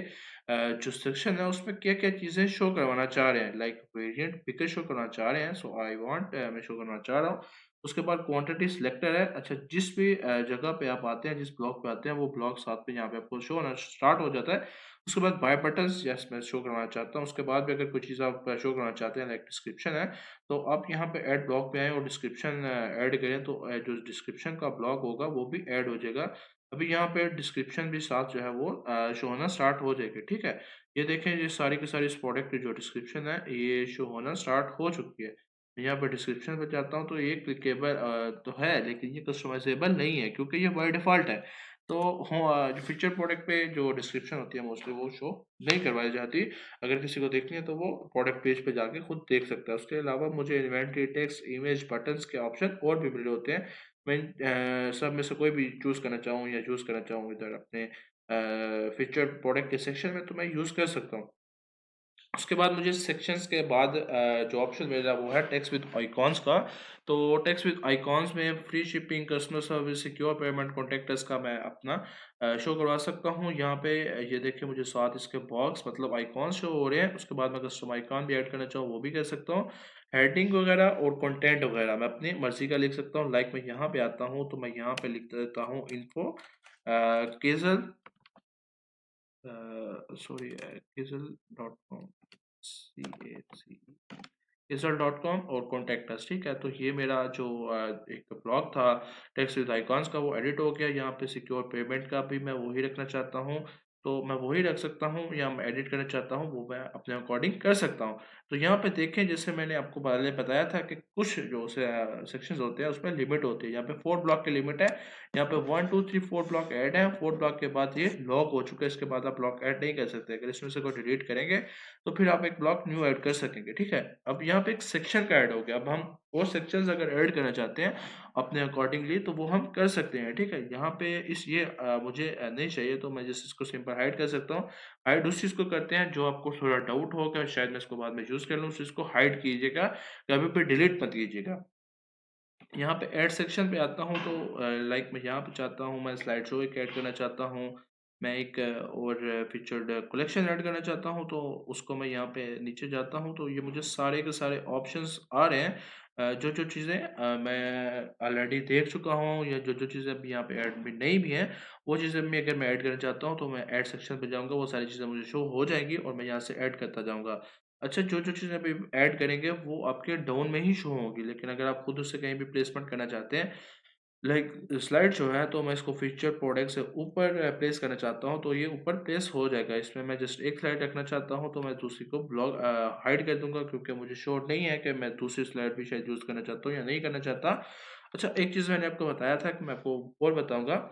जो सेक्शन है उसमें क्या क्या चीज़ें शो करवाना चाह रहे हैं। लाइक वेरिएंट पिकर शो करना चाह रहे हैं, सो आई वांट मैं शो करना चाह रहा हूँ। उसके बाद क्वांटिटी सिलेक्टर है। अच्छा, जिस भी जगह पे आप आते हैं, जिस ब्लॉक पे आते हैं, वो ब्लॉक साथ में यहाँ पे आपको शो होना स्टार्ट हो जाता है। उसके बाद बाय बटन्स, यस मैं शो करवाना चाहता हूँ। उसके बाद भी अगर कोई चीज़ आप शो करवाना चाहते हैं लाइक डिस्क्रिप्शन है, तो आप यहाँ पे ऐड ब्लॉक पे आएँ और डिस्क्रिप्शन ऐड करें, तो जो डिस्क्रिप्शन का ब्लॉक होगा वो भी ऐड हो जाएगा। अभी यहाँ पे डिस्क्रिप्शन भी साथ जो है वो शो होना स्टार्ट हो जाएगी, ठीक है। ये देखें, ये सारी की सारी इस प्रोडक्ट की जो डिस्क्रिप्शन है ये शो होना स्टार्ट हो चुकी है। यहाँ पे डिस्क्रिप्शन पे जाता हूँ तो ये क्लिकेबल तो है, लेकिन ये कस्टमाइजेबल नहीं है क्योंकि ये बाय डिफ़ॉल्ट है। तो जो फीचर प्रोडक्ट पे जो डिस्क्रिप्शन होती है मोस्टली वो शो नहीं करवाई जाती। अगर किसी को देखनी है तो वो प्रोडक्ट पेज पे जाके खुद देख सकता है। उसके अलावा मुझे इन्वेंटरी, टेक्स्ट, इमेज, बटन्स के ऑप्शन और भी मिले होते हैं। मैं सब में से कोई भी चूज़ करना चाहूँ या चूज़ करना चाहूँ इधर अपने फीचर प्रोडक्ट के सेक्शन में, तो मैं यूज़ कर सकता हूँ। उसके बाद मुझे सेक्शंस के बाद जो ऑप्शन मिल रहा है वो है टेक्स्ट विद आइकॉन्स का। तो टेक्स्ट विद आइकॉन्स में free shipping, customer service, secure payment, contact us का मैं अपना शो करवा सकता हूँ। यहाँ पे ये देखिए मुझे साथ इसके बॉक्स मतलब आइकॉन्स शो हो रहे हैं। उसके बाद मैं कस्टम आइकॉन भी ऐड करना चाहूँ वो भी कर सकता हूँ। हेडिंग वगैरह और कंटेंट वगैरह मैं अपनी मर्ज़ी का लिख सकता हूँ। लाइक मैं यहाँ पे आता हूँ तो मैं यहाँ पे लिख देता हूँ इन्फो केज़ल सॉरी किज़ल.com CAC किज़ल.com और कॉन्टैक्ट अस, ठीक है। तो ये मेरा जो एक ब्लॉग था टेक्स्ट विद आइकॉन्स का वो एडिट हो गया। यहाँ पे सिक्योर पेमेंट का भी मैं वही रखना चाहता हूँ, तो मैं वही रख सकता हूँ, या मैं एडिट करना चाहता हूँ वो मैं अपने अकॉर्डिंग कर सकता हूँ। तो यहाँ पे देखें, जैसे मैंने आपको पहले बताया था कि कुछ जो सेक्शंस होते हैं उसमें लिमिट होती है। यहाँ पे 4 ब्लॉक की लिमिट है। यहाँ पे 1 2 3 4 ब्लॉक ऐड है। 4 ब्लॉक के बाद ये लॉक हो चुका है। इसके बाद आप ब्लॉक ऐड नहीं कर सकते। अगर इसमें से कोई डिलीट करेंगे तो फिर आप एक ब्लॉक न्यू ऐड कर सकेंगे, ठीक है। अब यहाँ पे एक सेक्शन का ऐड हो गया। अब हम और सेक्शंस अगर ऐड करना चाहते हैं अपने अकॉर्डिंगली तो वो हम कर सकते हैं, ठीक है। यहाँ पे इस ये मुझे नहीं चाहिए तो मैं जस्ट इसको सिंपल हाइड कर सकता हूँ। हाइड उस चीज़ को करते हैं जो आपको थोड़ा डाउट होगा, शायद मैं इसको बाद में यूज़ कर लूँ, उस चीज़ को हाइड कीजिएगा, कभी भी डिलीट मत कीजिएगा। यहाँ पे ऐड सेक्शन पे आता हूँ तो लाइक मैं यहाँ पे चाहता हूँ, मैं स्लाइड शो एक ऐड करना चाहता हूँ। मैं एक और फीचर्ड कलेक्शन ऐड करना चाहता हूँ, तो उसको मैं यहाँ पे नीचे जाता हूँ तो ये मुझे सारे के सारे ऑप्शंस आ रहे हैं। जो-जो चीज़ें मैं ऑलरेडी देख चुका हूँ या जो-जो चीज़ें अभी यहाँ पे ऐड में नहीं भी हैं, वो चीज़ें मैं अगर मैं ऐड करना चाहता हूँ तो मैं ऐड सेक्शन पे जाऊँगा, वो सारी चीज़ें मुझे शो हो जाएँगी और मैं यहाँ से ऐड करता जाऊँगा। अच्छा, जो-जो चीज़ें अभी ऐड करेंगे वो आपके डाउन में ही शो होंगी, लेकिन अगर आप खुद उससे कहीं भी प्लेसमेंट करना चाहते हैं, लाइक स्लाइड शो है तो मैं इसको फीचर प्रोडक्ट से ऊपर प्लेस करना चाहता हूँ, तो ये ऊपर प्लेस हो जाएगा। इसमें मैं जस्ट एक स्लाइड रखना चाहता हूँ तो मैं दूसरी को ब्लॉक हाइड कर दूँगा क्योंकि मुझे श्योर नहीं है कि मैं दूसरी स्लाइड भी शायद यूज़ करना चाहता हूँ या नहीं करना चाहता। अच्छा, एक चीज़ मैंने आपको बताया था कि मैं आपको और बताऊँगा।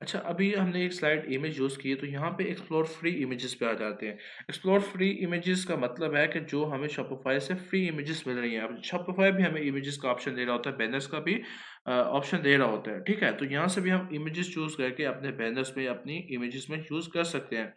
अच्छा, अभी हमने एक स्लाइड इमेज यूज़ की है, तो यहाँ पे एक्सप्लोर फ्री इमेजेस पे आ जाते हैं। एक्सप्लोर फ्री इमेजेस का मतलब है कि जो हमें शॉपिफ़ाई से फ्री इमेजेस मिल रही हैं। अब शॉपिफ़ाई भी हमें इमेजेस का ऑप्शन दे रहा होता है, बैनर्स का भी ऑप्शन दे रहा होता है, ठीक है? तो यहाँ से भी हम इमेजेस चूज़ करके अपने बैनर्स में, अपनी इमेजेस में यूज़ कर सकते हैं।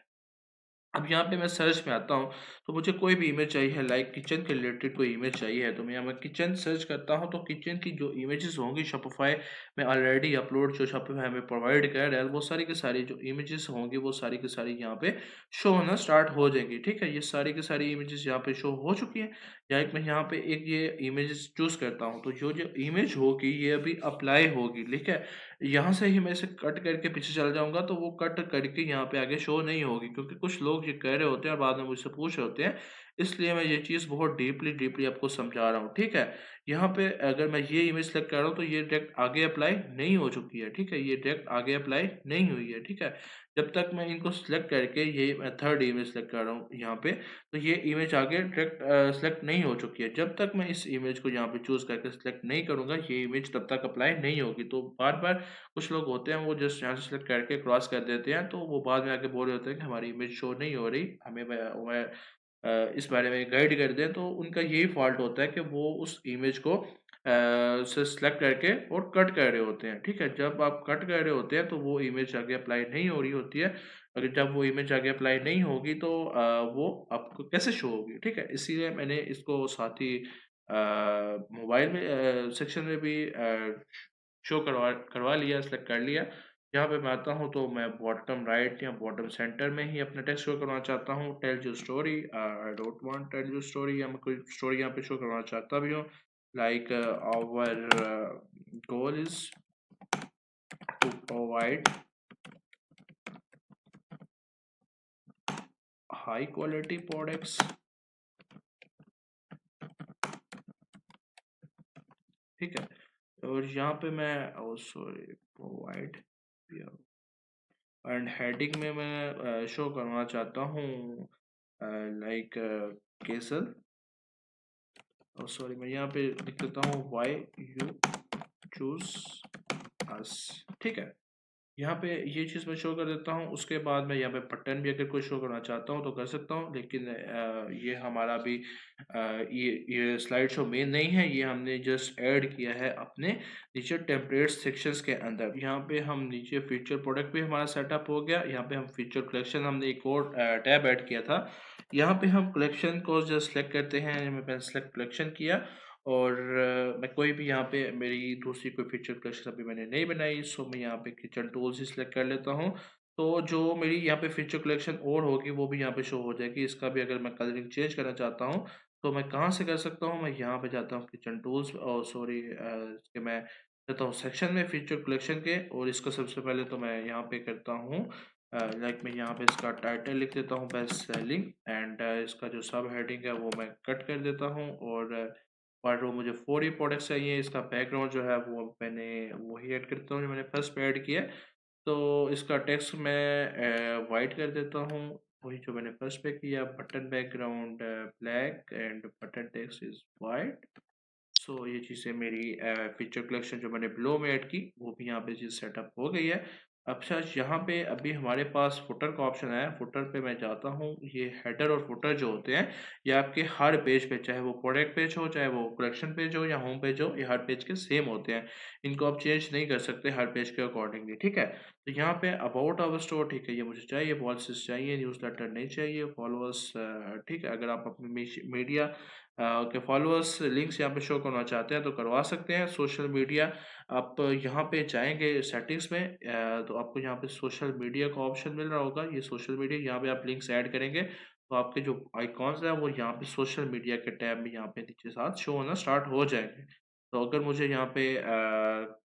अब यहाँ पे मैं सर्च में आता हूँ, तो मुझे कोई भी इमेज चाहिए, लाइक किचन के रिलेटेड कोई इमेज चाहिए है, तो मैं यहाँ मैं किचन सर्च करता हूँ, तो किचन की जो इमेजेस होंगी शॉपिफ़ाई में ऑलरेडी अपलोड, जो शॉपिफ़ाई हमें प्रोवाइड कर रहा है, वो सारी की सारी जो इमेजेस होंगी, वो सारी की सारी यहाँ पे शो होना स्टार्ट हो जाएँगी, ठीक है? ये सारी की सारी इमेजेस यहाँ पे शो हो चुकी हैं। या एक मैं यहाँ पे एक ये इमेजेस चूज़ करता हूँ, तो जो-जो इमेज होगी, ये अभी अप्लाई होगी, ठीक है? यहाँ से ही मैं इसे कट करके पीछे चला जाऊँगा तो वो कट करके यहाँ पे आगे शो नहीं होगी, क्योंकि कुछ लोग ये कह रहे होते हैं और बाद में मुझसे पूछ रहे होते हैं, इसलिए मैं ये चीज़ बहुत डीपली आपको समझा रहा हूँ, ठीक है? यहाँ पे अगर मैं ये इमेज सेलेक्ट कर रहा हूँ तो ये डायरेक्ट आगे अप्लाई नहीं हो चुकी है, ठीक है? ये डायरेक्ट आगे अप्लाई नहीं हुई है, ठीक है? जब तक मैं इनको सेलेक्ट करके ये मैं थर्ड इमेज सेलेक्ट कर रहा हूँ यहाँ पे, तो ये इमेज आगे डायरेक्ट सेलेक्ट नहीं हो चुकी है। जब तक मैं इस इमेज को यहाँ पे चूज़ करके सेलेक्ट नहीं करूँगा, ये इमेज तब तक अप्लाई नहीं होगी। तो बार-बार कुछ लोग होते हैं वो जस्ट यहाँ से सेलेक्ट करके क्रॉस कर देते हैं, तो वो बाद में आके बोल रहे होते हैं कि हमारी इमेज शो नहीं हो रही, हमें वह इस बारे में गाइड कर दें। तो उनका यही फ़ॉल्ट होता है कि वो उस इमेज को से सेलेक्ट करके और कट कर रहे होते हैं, ठीक है? जब आप कट कर रहे होते हैं तो वो इमेज आगे अप्लाई नहीं हो रही होती है। अगर जब वो इमेज आगे अप्लाई नहीं होगी तो वो आपको कैसे शो होगी, ठीक है? इसीलिए मैंने इसको साथ ही मोबाइल में सेक्शन में भी शो करवा करवा लिया, सेलेक्ट कर लिया। यहाँ पे मैं आता हूँ तो मैं बॉटम राइट या बॉटम सेंटर में ही अपना टेक्स्ट शो करवाना चाहता हूँ। Tell you story, I don't want tell you story, या मैं कोई स्टोरी यहाँ पे शो करवाना चाहता भी हूँ। like our goal is to provide high quality products, ठीक है। और यहाँ पे मैं सॉरी प्रोवाइड एंड हेडिंग में मैं शो करना चाहता हूँ लाइक केसल, सॉरी मैं यहाँ पे लिख देता हूँ वाई यू चूज अस, ठीक है। यहाँ पे ये चीज़ मैं शो कर देता हूँ। उसके बाद मैं यहाँ पे बटन भी अगर कोई शो करना चाहता हूँ तो कर सकता हूँ, लेकिन ये हमारा भी ये स्लाइड शो मेन नहीं है, ये हमने जस्ट ऐड किया है अपने नीचे टेम्पलेट सेक्शंस के अंदर। यहाँ पे हम नीचे फीचर प्रोडक्ट भी हमारा सेटअप हो गया। यहाँ पे हम फीचर कलेक्शन हमने एक और टैब ऐड किया था। यहाँ पे हम कलेक्शन को जस्ट सेलेक्ट करते हैं, मैंने सेलेक्ट कलेक्शन किया और मैं कोई भी यहाँ पे मेरी दूसरी कोई फीचर कलेक्शन अभी मैंने नहीं बनाई, सो मैं यहाँ पे किचन टूल्स ही सिलेक्ट कर लेता हूँ। तो जो मेरी यहाँ पे फीचर कलेक्शन और होगी वो भी यहाँ पे शो हो जाएगी। इसका भी अगर मैं कलरिंग चेंज करना चाहता हूँ तो मैं कहाँ से कर सकता हूँ, मैं यहाँ पे जाता हूँ किचन टूल्स और सॉरी इसके मैं जाता हूँ सेक्शन में फीचर कलेक्शन के, और इसका सबसे पहले तो मैं यहाँ पे करता हूँ लाइक मैं यहाँ पे इसका टाइटल लिख देता हूँ बेस्ट सेलिंग, एंड इसका जो सब हेडिंग है वो मैं कट कर देता हूँ। और वो मुझे 4 ही प्रोडक्ट्स चाहिए। इसका बैकग्राउंड जो है वो मैंने वही ऐड करता हूँ जो मैंने फर्स्ट पे ऐड किया है। तो इसका टेक्स्ट मैं वाइट कर देता हूँ, वही जो मैंने फर्स्ट पे किया। Button background black and button text is white. So ये चीज़ें मेरी फीचर कलेक्शन जो मैंने बिलो में ऐड की वो भी यहाँ पे चीज़ सेटअप हो गई है। अब शायद यहाँ पे अभी हमारे पास फुटर का ऑप्शन है। फुटर पे मैं जाता हूँ। ये हेडर और फुटर जो होते हैं ये आपके हर पेज पे, चाहे वो प्रोडक्ट पेज हो, चाहे वो कलेक्शन पेज हो या होम पेज हो, ये हर पेज के सेम होते हैं। इनको आप चेंज नहीं कर सकते हर पेज के अकॉर्डिंगली, ठीक है। तो यहाँ पे अबाउट आवर स्टोर, ठीक है, ये मुझे चाहिए। पॉलिसीज चाहिए, न्यूज़लेटर नहीं चाहिए। फॉलोअर्स, ठीक है, अगर आप अपनी मीडिया के फॉलोअर्स लिंक्स यहाँ पे शो करना चाहते हैं तो करवा सकते हैं। सोशल मीडिया आप यहाँ पे जाएंगे सेटिंग्स में तो आपको यहाँ पे सोशल मीडिया का ऑप्शन मिल रहा होगा। ये सोशल मीडिया, यहाँ पे आप लिंक्स ऐड करेंगे तो आपके जो आइकॉन्स हैं वो यहाँ पे सोशल मीडिया के टैब में यहाँ पे नीचे साथ शो होना स्टार्ट हो जाएंगे। तो अगर मुझे यहाँ पे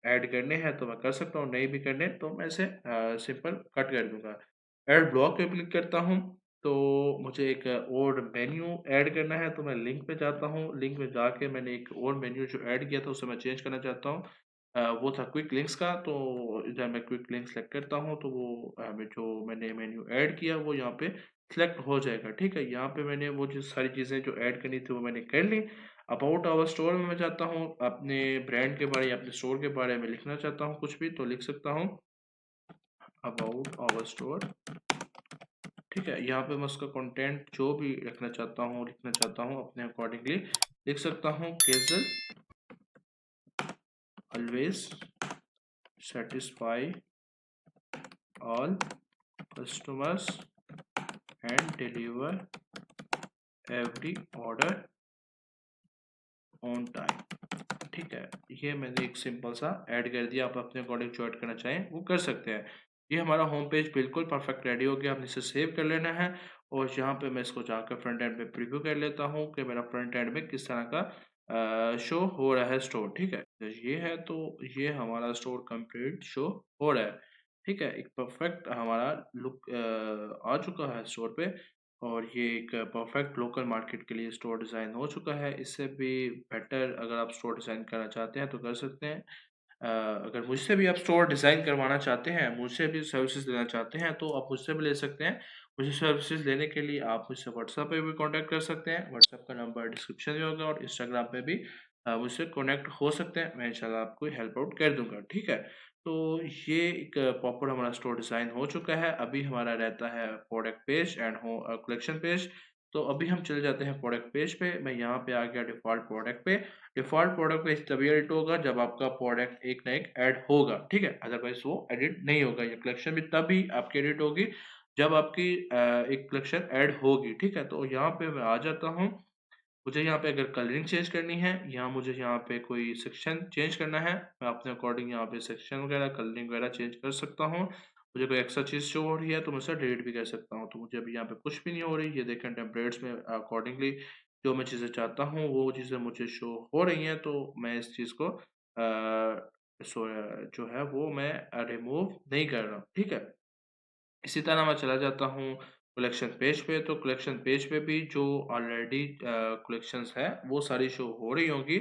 ऐड करने हैं तो मैं कर सकता हूँ, नहीं भी करने तो मैं इसे सिंपल कट कर दूंगा। ऐड ब्लॉक पे क्लिक करता हूँ तो मुझे एक और मेन्यू ऐड करना है, तो मैं लिंक पे जाता हूँ। लिंक में जाके मैंने एक और मेन्यू जो ऐड किया था उसे मैं चेंज करना चाहता हूँ। वो था क्विक लिंक्स का, तो जब मैं क्विक लिंक सेलेक्ट करता हूँ तो वो जो मैंने मेन्यू ऐड किया वो यहाँ पे सिलेक्ट हो जाएगा, ठीक है। यहाँ पे मैंने वो जो सारी चीज़ें जो ऐड करनी थी वो मैंने कर ली। अबाउट आवर स्टोर में मैं जाता हूँ, अपने ब्रांड के बारे या अपने स्टोर के बारे में लिखना चाहता हूँ कुछ भी तो लिख सकता हूँ अबाउट आवर स्टोर, ठीक है। यहाँ पे मैं उसका कंटेंट जो भी रखना चाहता हूँ लिखना चाहता हूँ अपने अकॉर्डिंगली लिख सकता हूँ। Kejal always satisfy all customers and deliver every order on time, ठीक है। ये मैंने एक सिंपल सा ऐड कर दिया। आप अपने अकॉर्डिंग जो ऐड करना चाहें वो कर सकते हैं। ये हमारा होम पेज बिल्कुल परफेक्ट रेडी हो गया। आपने इसे सेव कर लेना है और यहाँ पे मैं इसको जाकर फ्रंट एंड पे प्रीव्यू कर लेता हूँ कि मेरा फ्रंट एंड में किस तरह का शो हो रहा है स्टोर, ठीक है। तो ये है, तो ये हमारा स्टोर कंप्लीट शो हो रहा है, ठीक है। एक परफेक्ट हमारा लुक आ चुका है स्टोर पे, और ये एक परफेक्ट लोकल मार्केट के लिए स्टोर डिज़ाइन हो चुका है। इससे भी बेटर अगर आप स्टोर डिज़ाइन करना चाहते हैं तो कर सकते हैं। अगर मुझसे भी आप स्टोर डिज़ाइन करवाना चाहते हैं, मुझसे भी सर्विसेज लेना चाहते हैं तो आप मुझसे भी ले सकते हैं। मुझे सर्विसेज लेने के लिए आप मुझसे व्हाट्सएप पे भी कांटेक्ट कर सकते हैं। व्हाट्सएप का नंबर डिस्क्रिप्शन में होगा, और इंस्टाग्राम पे भी मुझसे कनेक्ट हो सकते हैं। मैं इंशाल्लाह आपको हेल्प आउट कर दूंगा, ठीक है। तो ये एक प्रॉपर हमारा स्टोर डिज़ाइन हो चुका है। अभी हमारा रहता है प्रोडक्ट पेज एंड हो कलेक्शन पेज। तो अभी हम चले जाते हैं प्रोडक्ट पेज पे। मैं यहाँ पे आ गया डिफ़ॉल्ट प्रोडक्ट पे। डिफ़ॉल्ट प्रोडक्ट पेज तभी एडिट होगा जब आपका प्रोडक्ट एक ना एक ऐड होगा, ठीक है। अदरवाइज वो एडिट नहीं होगा। ये कलेक्शन भी तभी आपकी एडिट होगी जब आपकी एक कलेक्शन ऐड होगी, ठीक है। तो यहाँ पे मैं आ जाता हूँ। मुझे यहाँ पे अगर कलरिंग चेंज करनी है या मुझे यहाँ पे कोई सेक्शन चेंज करना है, मैं अपने अकॉर्डिंग यहाँ पे सेक्शन वगैरह कलरिंग वगैरह चेंज कर सकता हूँ। मुझे कोई एक्स्ट्रा चीज़ शो हो रही है तो मैं उसे डिलीट भी कर सकता हूँ। तो मुझे अभी यहाँ पे कुछ भी नहीं हो रही, ये देखें टेम्पलेट्स में अकॉर्डिंगली जो मैं चीज़ें चाहता हूँ वो चीज़ें मुझे शो हो रही हैं, तो मैं इस चीज़ को जो है वो मैं रिमूव नहीं कर रहा हूँ, ठीक है? इसी तरह मैं चला जाता हूँ कलेक्शन पेज पे, तो कलेक्शन पेज पे भी जो ऑलरेडी कलेक्शंस हैं, वो सारी शो हो रही होंगी।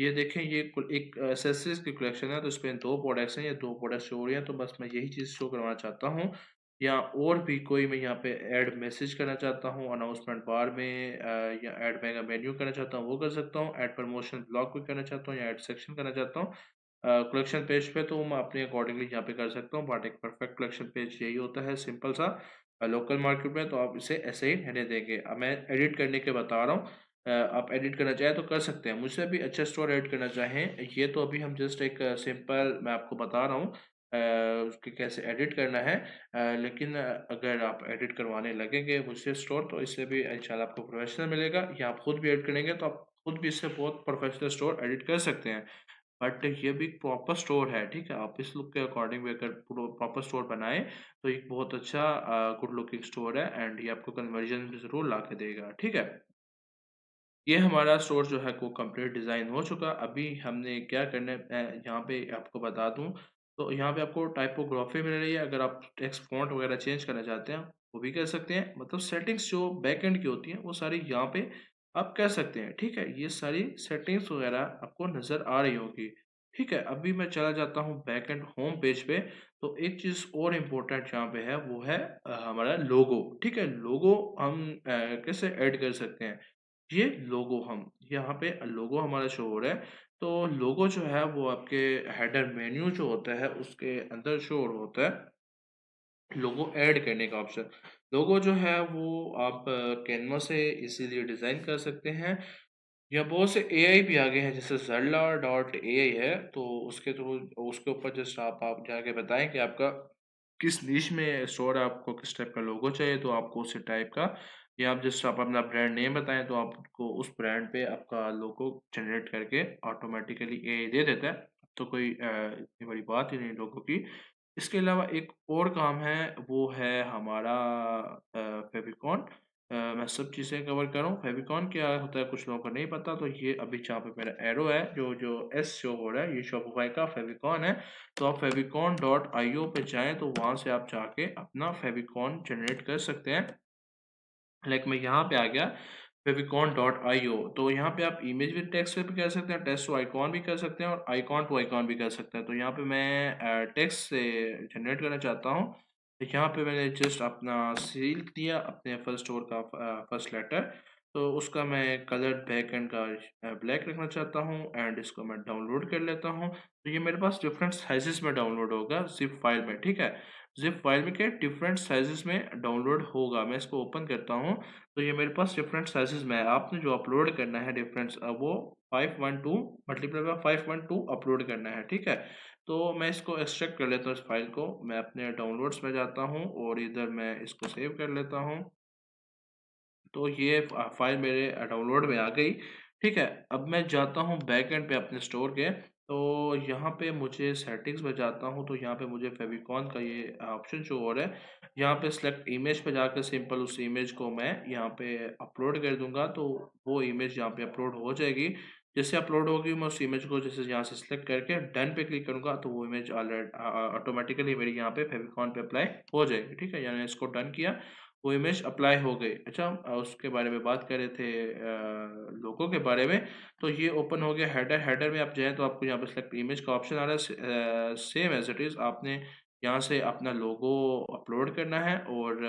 ये देखें, ये कुल एक एक्सेसरीज़ की कलेक्शन है, तो इसमें 2 प्रोडक्ट्स हैं, ये 2 प्रोडक्ट्स शो हो रही हैं, तो बस मैं यही चीज़ शो करवाना चाहता हूँ। या और भी कोई मैं यहाँ पे ऐड मैसेज करना चाहता हूँ, अनाउंसमेंट बार में या ऐड मेगा मेन्यू करना चाहता हूँ, वो कर सकता हूँ। ऐड प्रमोशन ब्लॉक भी करना चाहता हूँ या ऐड सेक्शन करना चाहता हूँ। कलेक्शन पेज पे तो मैं अपने अकॉर्डिंगली यहाँ पे कर सकता हूँ, बट एक परफेक्ट कलेक्शन पेज यही होता है, सिंपल सा। लोकल मार्केट में तो आप इसे ऐसे ही रहने देंगे। अब मैं एडिट करने के बता रहा हूँ। आप एडिट करना चाहें तो कर सकते हैं, मुझसे भी अच्छा स्टोर एडिट करना चाहें, ये तो अभी हम जस्ट एक सिंपल मैं आपको बता रहा हूँ उसके कैसे एडिट करना है। लेकिन अगर आप एडिट करवाने लगेंगे मुझसे स्टोर, तो इससे भी इंशाल्लाह आपको प्रोफेशनल मिलेगा, या आप खुद भी एडिट करेंगे तो आप खुद भी इससे बहुत प्रोफेशनल स्टोर एडिट कर सकते हैं। बट ये भी एक प्रॉपर स्टोर है, ठीक है? आप इस लुक के अकॉर्डिंग भी अगर प्रॉपर स्टोर बनाएँ, तो एक बहुत अच्छा गुड लुकिंग स्टोर है, एंड ये आपको कन्वर्जन भी ज़रूर ला के देगा, ठीक है? ये हमारा स्टोर जो है वो कंप्लीट डिज़ाइन हो चुका। अभी हमने क्या करना है, मैं यहाँ पे आपको बता दूँ, तो यहाँ पे आपको टाइपोग्राफी मिल रही है। अगर आप टेक्स्ट फ़ॉन्ट वगैरह चेंज करना चाहते हैं, वो भी कर सकते हैं। मतलब सेटिंग्स जो बैकएंड की होती हैं, वो सारी यहाँ पे आप कर सकते हैं, ठीक है? ये सारी सेटिंग्स वगैरह आपको नज़र आ रही होगी, ठीक है? अभी मैं चला जाता हूँ बैकएंड होम पेज पे, तो एक चीज़ और इम्पोर्टेंट यहाँ पे है, वो है हमारा लोगो, ठीक है? लोगो हम कैसे ऐड कर सकते हैं? ये लोगो हम यहाँ पे लोगो हमारा शो हो रहा है। तो लोगो जो है वो आपके हेडर मेन्यू जो होता है उसके अंदर शो होता है। लोगो ऐड करने का ऑप्शन। लोगो जो है वो आप कैनवा से इजीली डिज़ाइन कर सकते हैं, या बहुत से एआई भी आ गए हैं, जैसे ज़ेल्ला डॉट एआई है, तो उसके थ्रू उसके ऊपर जस्ट आप जाके बताएँ कि आपका किस नीश में स्टोर है, आपको किस टाइप का लोगो चाहिए, तो आपको उसी टाइप का, या आप जस्ट आप अपना ब्रांड नेम बताएँ, तो आपको उस ब्रांड पे आपका लोगो जनरेट करके ऑटोमैटिकली एआई दे देता है। तो कोई इतनी बड़ी बात ही नहीं लोगों की। इसके अलावा एक और काम है, वो है हमारा फ़ेविकॉन। मैं सब चीज़ें कवर कर रहा हूँ। फ़ेविकॉन क्या होता है कुछ लोगों को नहीं पता, तो ये अभी जहाँ पे मेरा एरो है, जो जो एस शो हो रहा है, ये शॉपिफ़ाई का फ़ेविकॉन है। तो आप फ़ेविकॉन.आईओ पे जाएँ, तो वहाँ से आप जाके अपना फ़ेविकॉन जनरेट कर सकते हैं। लाइक मैं यहाँ पे आ गया फेविकॉन.आईओ, तो यहाँ पे आप इमेज विद टेक्स्ट पे भी कर सकते हैं, टेक्स्ट टू आइकॉन भी कर सकते हैं, और आइकॉन टू आइकॉन भी कर सकते हैं। तो यहाँ पे मैं टेक्स्ट से जनरेट करना चाहता हूँ, तो यहाँ पे मैंने जस्ट अपना सील दिया अपने फर्स्ट स्टोर का फर्स्ट लेटर, तो उसका मैं कलर बैकएंड का ब्लैक रखना चाहता हूँ, एंड इसको मैं डाउनलोड कर लेता हूँ। तो ये मेरे पास डिफरेंट साइजेस में डाउनलोड होगा ज़िप फाइल में, ठीक है? ज़िप फाइल में क्या डिफरेंट साइजेस में डाउनलोड होगा। मैं इसको ओपन करता हूँ, तो ये मेरे पास डिफरेंट साइज़ेज़ में है। आपने जो अपलोड करना है वो 512 मल्टीप्लाई बाय 512 अपलोड करना है, ठीक है? तो मैं इसको एक्सट्रैक्ट कर लेता हूँ इस फ़ाइल को। मैं अपने डाउनलोड्स में जाता हूँ और इधर मैं इसको सेव कर लेता हूँ। तो ये फ़ाइल मेरे डाउनलोड में आ गई, ठीक है? अब मैं जाता हूँ बैकएंड पे अपने स्टोर के, तो यहाँ पे मुझे सेटिंग्स में जाता हूँ, तो यहाँ पे मुझे फ़ेविकॉन का ये ऑप्शन शो हो रहा है। यहाँ पे सिलेक्ट इमेज पे जाकर सिंपल उस इमेज को मैं यहाँ पे अपलोड कर दूँगा, तो वो इमेज यहाँ पे अपलोड हो जाएगी। जैसे अपलोड होगी, मैं उस इमेज को जैसे यहाँ से सिलेक्ट करके डन पे क्लिक करूँगा, तो वो इमेज ऑटोमैटिकली मेरी यहाँ पे फ़ेविकॉन पे अप्लाई हो जाएगी, ठीक है? यानी इसको डन किया, वो इमेज अप्लाई हो गई। अच्छा, उसके बारे में बात कर रहे थे लोगो के बारे में, तो ये ओपन हो गया हेडर। हेडर में आप जाएँ, तो आपको यहाँ पे सिलेक्ट इमेज का ऑप्शन आ रहा है, सेम एज़ इट इज़ आपने यहाँ से अपना लोगो अपलोड करना है और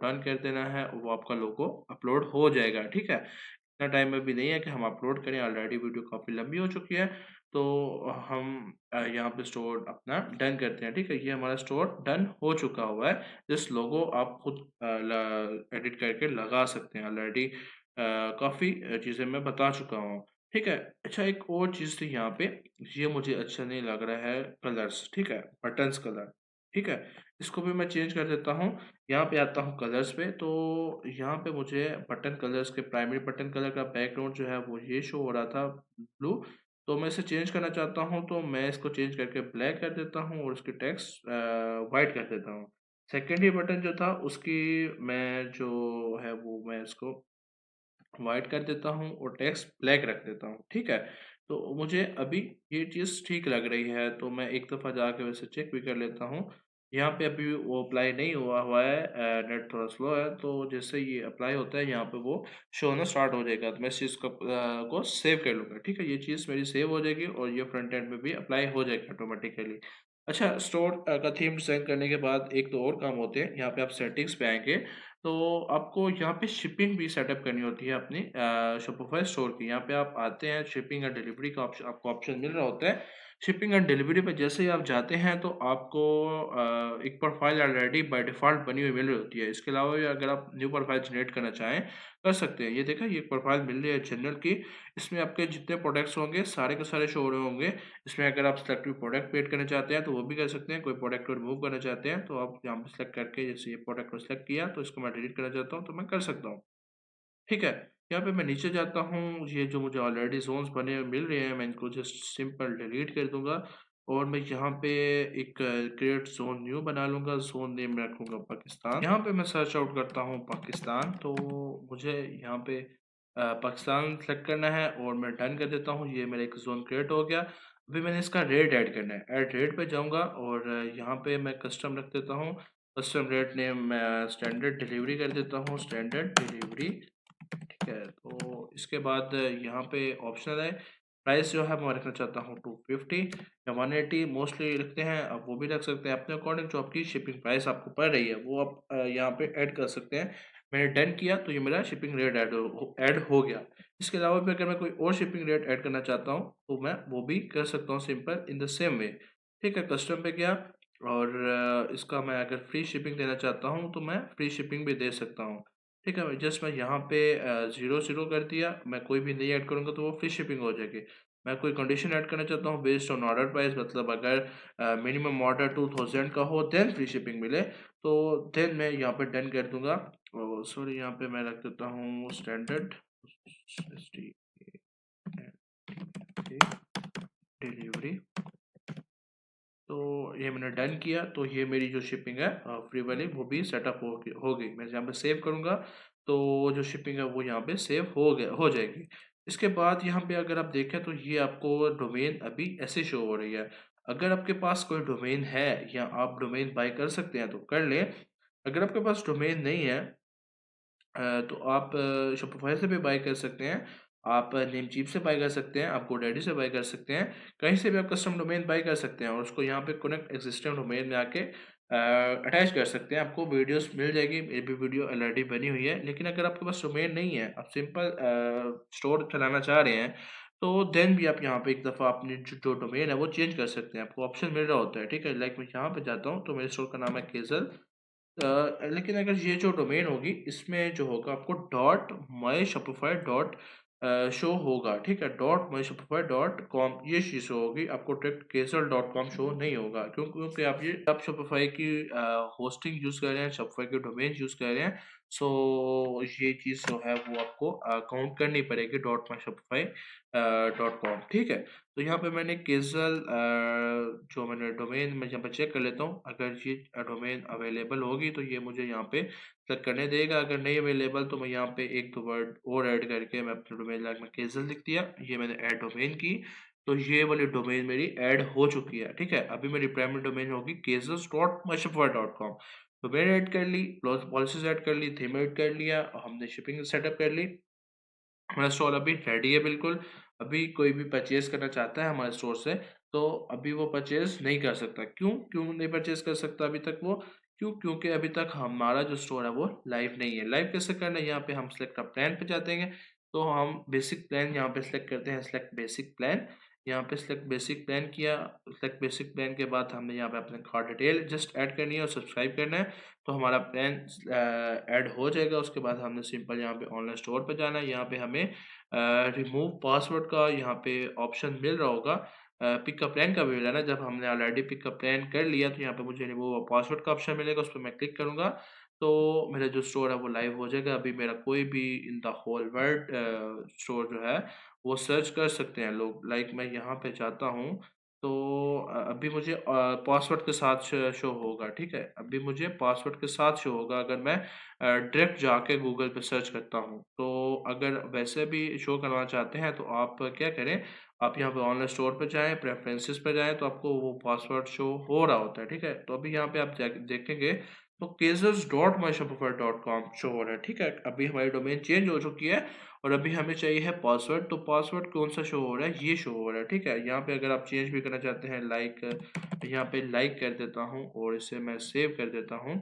डन कर देना है, वो आपका लोगो अपलोड हो जाएगा, ठीक है? इतना टाइम अभी नहीं है कि हम अपलोड करें, ऑलरेडी वीडियो काफ़ी लंबी हो चुकी है। तो हम यहाँ पे स्टोर अपना डन करते हैं, ठीक है? ये हमारा स्टोर डन हो चुका हुआ है। दिस लोगो आप खुद एडिट करके लगा सकते हैं, ऑलरेडी काफ़ी चीज़ें मैं बता चुका हूँ, ठीक है? अच्छा, एक और चीज़ थी यहाँ पे, ये मुझे अच्छा नहीं लग रहा है, कलर्स, ठीक है? बटन्स कलर, ठीक है? इसको भी मैं चेंज कर देता हूँ। यहाँ पे आता हूँ कलर्स पे, तो यहाँ पे मुझे बटन कलर्स के प्राइमरी बटन कलर का बैकग्राउंड जो है वो ये शो हो रहा था ब्लू, तो मैं इसे चेंज करना चाहता हूँ, तो मैं इसको चेंज करके ब्लैक कर देता हूँ और उसकी टेक्स्ट व्हाइट कर देता हूँ। सेकेंडरी बटन जो था उसकी मैं जो है वो मैं इसको व्हाइट कर देता हूँ और टेक्स्ट ब्लैक रख देता हूँ, ठीक है? तो मुझे अभी ये चीज़ ठीक लग रही है, तो मैं एक दफ़ा जाके वैसे चेक भी कर लेता हूँ। यहाँ पे अभी वो अप्लाई नहीं हुआ हुआ है, नेट थोड़ा स्लो है, तो जैसे ये अप्लाई होता है यहाँ पे वो शो होना स्टार्ट हो जाएगा, तो मैं इस चीज़ को सेव कर लूँगा, ठीक है? ये चीज़ मेरी सेव हो जाएगी और ये फ्रंट एंड में भी अप्लाई हो जाएगा ऑटोमेटिकली। अच्छा, स्टोर का थीम डिज़ाइन करने के बाद एक तो और काम होते हैं, यहाँ पे आप सेटिंग्स पे आएँगे, तो आपको यहाँ पे शिपिंग भी सेटअप करनी होती है अपनी शॉपिफ़ाई स्टोर की। यहाँ पे आप आते हैं, शिपिंग एंड डिलीवरी का आपको ऑप्शन मिल रहा होता है। शिपिंग एंड डिलीवरी पे जैसे ही आप जाते हैं तो आपको एक प्रोफ़ाइल ऑलरेडी बाय डिफ़ॉल्ट बनी हुई मिल रही होती है। इसके अलावा भी अगर आप न्यू प्रोफ़ाइल जनरेट करना चाहें, कर सकते हैं। ये देखा, ये एक प्रोफ़ाइल मिल रही है जनरल की, इसमें आपके जितने प्रोडक्ट्स होंगे सारे के सारे शो हो रहे होंगे। इसमें अगर आप सिलेक्टिव प्रोडक्ट ऐड करना चाहते हैं तो वो भी कर सकते हैं, कोई प्रोडक्ट को रिमूव करना चाहते हैं तो आप यहाँ पे सिलेक्ट करके, जैसे ये प्रोडक्ट को सिलेक्ट किया तो इसको मैं डिलीट करना चाहता हूँ तो मैं कर सकता हूँ, ठीक है? यहाँ पे मैं नीचे जाता हूँ, ये जो मुझे ऑलरेडी ज़ोन्स बने हुए मिल रहे हैं मैं इनको जस्ट सिंपल डिलीट कर दूँगा और मैं यहाँ पे एक क्रिएट ज़ोन न्यू बना लूँगा, ज़ोन नेम रखूँगा पाकिस्तान। यहाँ पे मैं सर्च आउट करता हूँ पाकिस्तान, तो मुझे यहाँ पे पाकिस्तान सेलेक्ट करना है और मैं डन कर देता हूँ। ये मेरा एक ज़ोन क्रिएट हो गया। अभी मैंने इसका रेट ऐड करना है, ऐड रेट पे जाऊँगा और यहाँ पे मैं कस्टम रख देता हूँ। कस्टम रेट नेम मैं स्टैंडर्ड डिलीवरी कर देता हूँ, स्टैंडर्ड डिलीवरी, ठीक है? तो इसके बाद यहाँ पे ऑप्शनल है, प्राइस जो है मैं रखना चाहता हूँ 250 या 180 मोस्टली रखते हैं, आप वो भी रख सकते हैं अपने अकॉर्डिंग, जो आपकी शिपिंग प्राइस आपको पड़ रही है वो आप यहाँ पे ऐड कर सकते हैं। मैंने डन किया तो ये मेरा शिपिंग रेट ऐड हो गया। इसके अलावा भी अगर मैं कोई और शिपिंग रेट ऐड करना चाहता हूँ तो मैं वो भी कर सकता हूँ simple in the same way, ठीक है? कस्टम पे गया और इसका मैं अगर फ्री शिपिंग देना चाहता हूँ तो मैं फ्री शिपिंग भी दे सकता हूँ, ठीक है? जस्ट मैं यहाँ पे 0 कर दिया, मैं कोई भी नहीं ऐड करूँगा तो वो फ्री शिपिंग हो जाएगी। मैं कोई कंडीशन ऐड करना चाहता हूँ बेस्ड ऑन ऑर्डर प्राइस, मतलब अगर मिनिमम ऑर्डर 2000 का हो देन फ्री शिपिंग मिले, तो देन मैं यहाँ पे डन कर दूँगा। सॉरी, यहाँ पे मैं रख देता हूँ स्टैंडर्ड डिलीवरी। तो ये मैंने डन किया तो ये मेरी जो शिपिंग है फ्री वाली वो भी सेटअप हो गई। मैं यहाँ पे सेव करूँगा तो जो शिपिंग है वो यहाँ पे सेव हो जाएगी। इसके बाद यहाँ पे अगर आप देखें तो ये आपको डोमेन अभी ऐसे शो हो रही है। अगर आपके पास कोई डोमेन है या आप डोमेन बाय कर सकते हैं तो कर लें। अगर आपके पास डोमेन नहीं है तो आप शॉपिफ़ाई से भी बाय कर सकते हैं, आप नेमचीप से बाय कर सकते हैं, आप गोडैडी से बाय कर सकते हैं, कहीं से भी आप कस्टम डोमेन बाय कर सकते हैं और उसको यहाँ पे कनेक्ट एक्सिस्टिंग डोमेन में आके अटैच कर सकते हैं। आपको वीडियोस मिल जाएगी, मेरी भी वीडियो ऑलरेडी बनी हुई है। लेकिन अगर आपके पास डोमेन नहीं है, आप सिंपल स्टोर चलाना चाह रहे हैं, तो देन भी आप यहाँ पे एक दफ़ा अपनी जो डोमेन है वो चेंज कर सकते हैं। आपको ऑप्शन मिल रहा होता है, ठीक है? लाइक मैं यहाँ पे जाता हूँ, तो मेरे स्टोर का नाम है केज़ल। लेकिन अगर ये जो डोमेन होगी इसमें जो होगा आपको डॉट माई शॉपिफाई डॉट शो होगा, ठीक है? डॉट माई शॉपिफाई डॉट कॉम ये चीज़ शो होगी, आपको डायरेक्ट केसर डॉट कॉम शो नहीं होगा, क्योंकि आप शॉपिफाई की होस्टिंग यूज़ कर रहे हैं, शॉपिफाई के डोमेन यूज़ कर रहे हैं। सो ये चीज़ जो है वो आपको काउंट करनी पड़ेगी डॉट माई शॉपिफाई डॉट कॉम, ठीक है? तो यहाँ पे मैंने केज़ल जो मैंने डोमेन मैं यहाँ पे चेक कर लेता हूँ, अगर ये डोमेन अवेलेबल होगी तो ये मुझे यहाँ पे सेलेक्ट करने देगा, अगर नहीं अवेलेबल तो मैं यहाँ पे 1-2 वर्ड और ऐड करके मैं अपने डोमेन लाइक में केज़ल लिख दिया, ये मैंने ऐड डोमेन की, तो ये वाली डोमेन मेरी ऐड हो चुकी है, ठीक है? अभी मेरी प्राइमरी डोमेन होगी cases.myshopify.com। डोमेन ऐड कर ली, पॉलिसीज़ ऐड कर ली, थीम ऐड कर लिया, हमने शिपिंग सेटअप कर ली। हमारा स्टोर अभी रेडी है बिल्कुल। अभी कोई भी परचेज़ करना चाहता है हमारे स्टोर से, तो अभी वो परचेज़ नहीं कर सकता। क्यों? क्यों नहीं परचेज़ कर सकता अभी तक वो? क्योंकि अभी तक हमारा जो स्टोर है वो लाइव नहीं है। लाइव कैसे करना है? यहाँ पे हम सिलेक्ट अ प्लान पे जाते हैं, तो हम बेसिक प्लान यहाँ पे सिलेक्ट करते हैं, सिलेक्ट बेसिक प्लान। यहाँ पे सिलेक्ट बेसिक प्लान किया, सिलेक्ट बेसिक प्लान के बाद हमने यहाँ पे अपने कार्ड डिटेल जस्ट ऐड करनी है और सब्सक्राइब करना है, तो हमारा प्लान ऐड हो जाएगा। उसके बाद हमने सिंपल यहाँ पे ऑनलाइन स्टोर पे जाना है, यहाँ पे हमें रिमूव पासवर्ड का यहाँ पे ऑप्शन मिल रहा होगा। पिक अ प्लान का भी मिला ना, जब हमने ऑलरेडी पिक अ प्लान कर लिया तो यहाँ पे मुझे रिमूव पासवर्ड का ऑप्शन मिलेगा, उस पे मैं क्लिक करूँगा तो मेरा जो स्टोर है वो लाइव हो जाएगा। अभी मेरा कोई भी in the whole world store जो है वो सर्च कर सकते हैं लोग। लाइक मैं यहाँ पे जाता हूँ, तो अभी मुझे पासवर्ड के साथ शो होगा, ठीक है? अभी मुझे पासवर्ड के साथ शो होगा अगर मैं डायरेक्ट जाके गूगल पे सर्च करता हूँ। तो अगर वैसे भी शो करवाना चाहते हैं तो आप क्या करें, आप यहाँ पे ऑनलाइन स्टोर पे जाएँ, प्रेफ़रेंसेस पे जाएँ तो आपको वो पासवर्ड शो हो रहा होता है, ठीक है? तो अभी यहाँ पे आप जाके देखेंगे तो caesars.myshopify.com शो हो रहा है, ठीक है? अभी हमारी डोमेन चेंज हो चुकी है और अभी हमें चाहिए है पासवर्ड, तो पासवर्ड कौन-सा शो हो रहा है? ये शो हो रहा है, ठीक है? यहाँ पे अगर आप चेंज भी करना चाहते हैं यहाँ पे लाइक कर देता हूँ और इसे मैं सेव कर देता हूँ।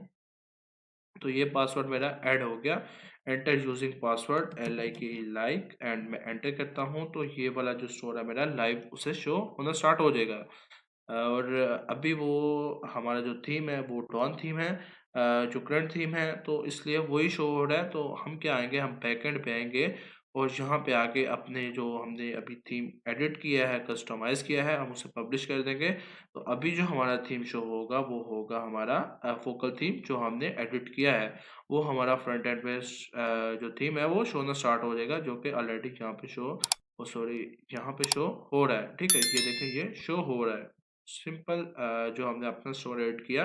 तो ये पासवर्ड मेरा ऐड हो गया। Enter using password like and मैं एंटर करता हूँ तो ये वाला जो स्टोर है मेरा लाइव उसे शो होना स्टार्ट हो जाएगा। और अभी वो हमारा जो थीम है वो डॉन थीम है, जो करंट थीम है तो इसलिए वही शो हो रहा है। तो हम क्या आएँगे, हम बैकएंड पे आएँगे और यहाँ पे आके अपने जो हमने अभी थीम एडिट किया है, कस्टमाइज़ किया है, हम उसे पब्लिश कर देंगे। तो अभी जो हमारा थीम शो होगा वो होगा हमारा फोकल थीम जो हमने एडिट किया है। वो हमारा फ्रंट एंड पे जो थीम है वो शो होना स्टार्ट हो जाएगा, जो कि ऑलरेडी यहाँ पे शो ओ सॉरी यहाँ पे शो हो रहा है, ठीक है? ये देखें ये शो हो रहा है। सिंपल जो हमने अपना स्टोर ऐड किया,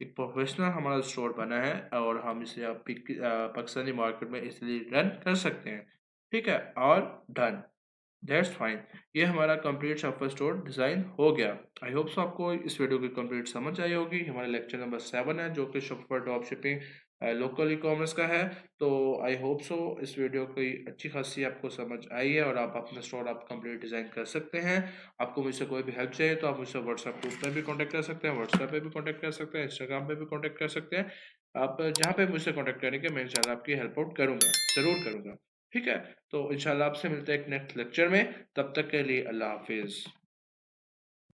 एक प्रोफेशनल हमारा स्टोर बना है और हम इसे अब पाकिस्तानी मार्केट में इज़िली रन कर सकते हैं, ठीक है? और डन। That's fine. ये हमारा कंप्लीट शॉपर स्टोर डिज़ाइन हो गया। आई होप सो आपको इस वीडियो की कंप्लीट समझ आई होगी। हमारा लेक्चर नंबर 7 है जो कि shopper drop shipping local e-commerce का है। तो आई होप सो इस वीडियो की अच्छी खासी आपको समझ आई है और आप अपना स्टोर आप कंप्लीट डिज़ाइन कर सकते हैं। आपको मुझसे कोई भी हेल्प चाहिए तो आप मुझसे व्हाट्सएप ग्रुप पे भी कॉन्टैक्ट कर सकते हैं, व्हाट्सएप पे भी कॉन्टैक्ट कर सकते हैं, इंस्टाग्राम पे भी कॉन्टैक्ट कर सकते हैं। आप जहाँ पे मुझसे कॉन्टैक्ट करेंगे मैं इंशाल्लाह आपकी हेल्प आउट करूँगा, ज़रूर करूँगा। ठीक है? तो इंशाल्लाह आपसे मिलते हैं एक नेक्स्ट लेक्चर में, तब तक के लिए अल्लाह हाफ़िज़।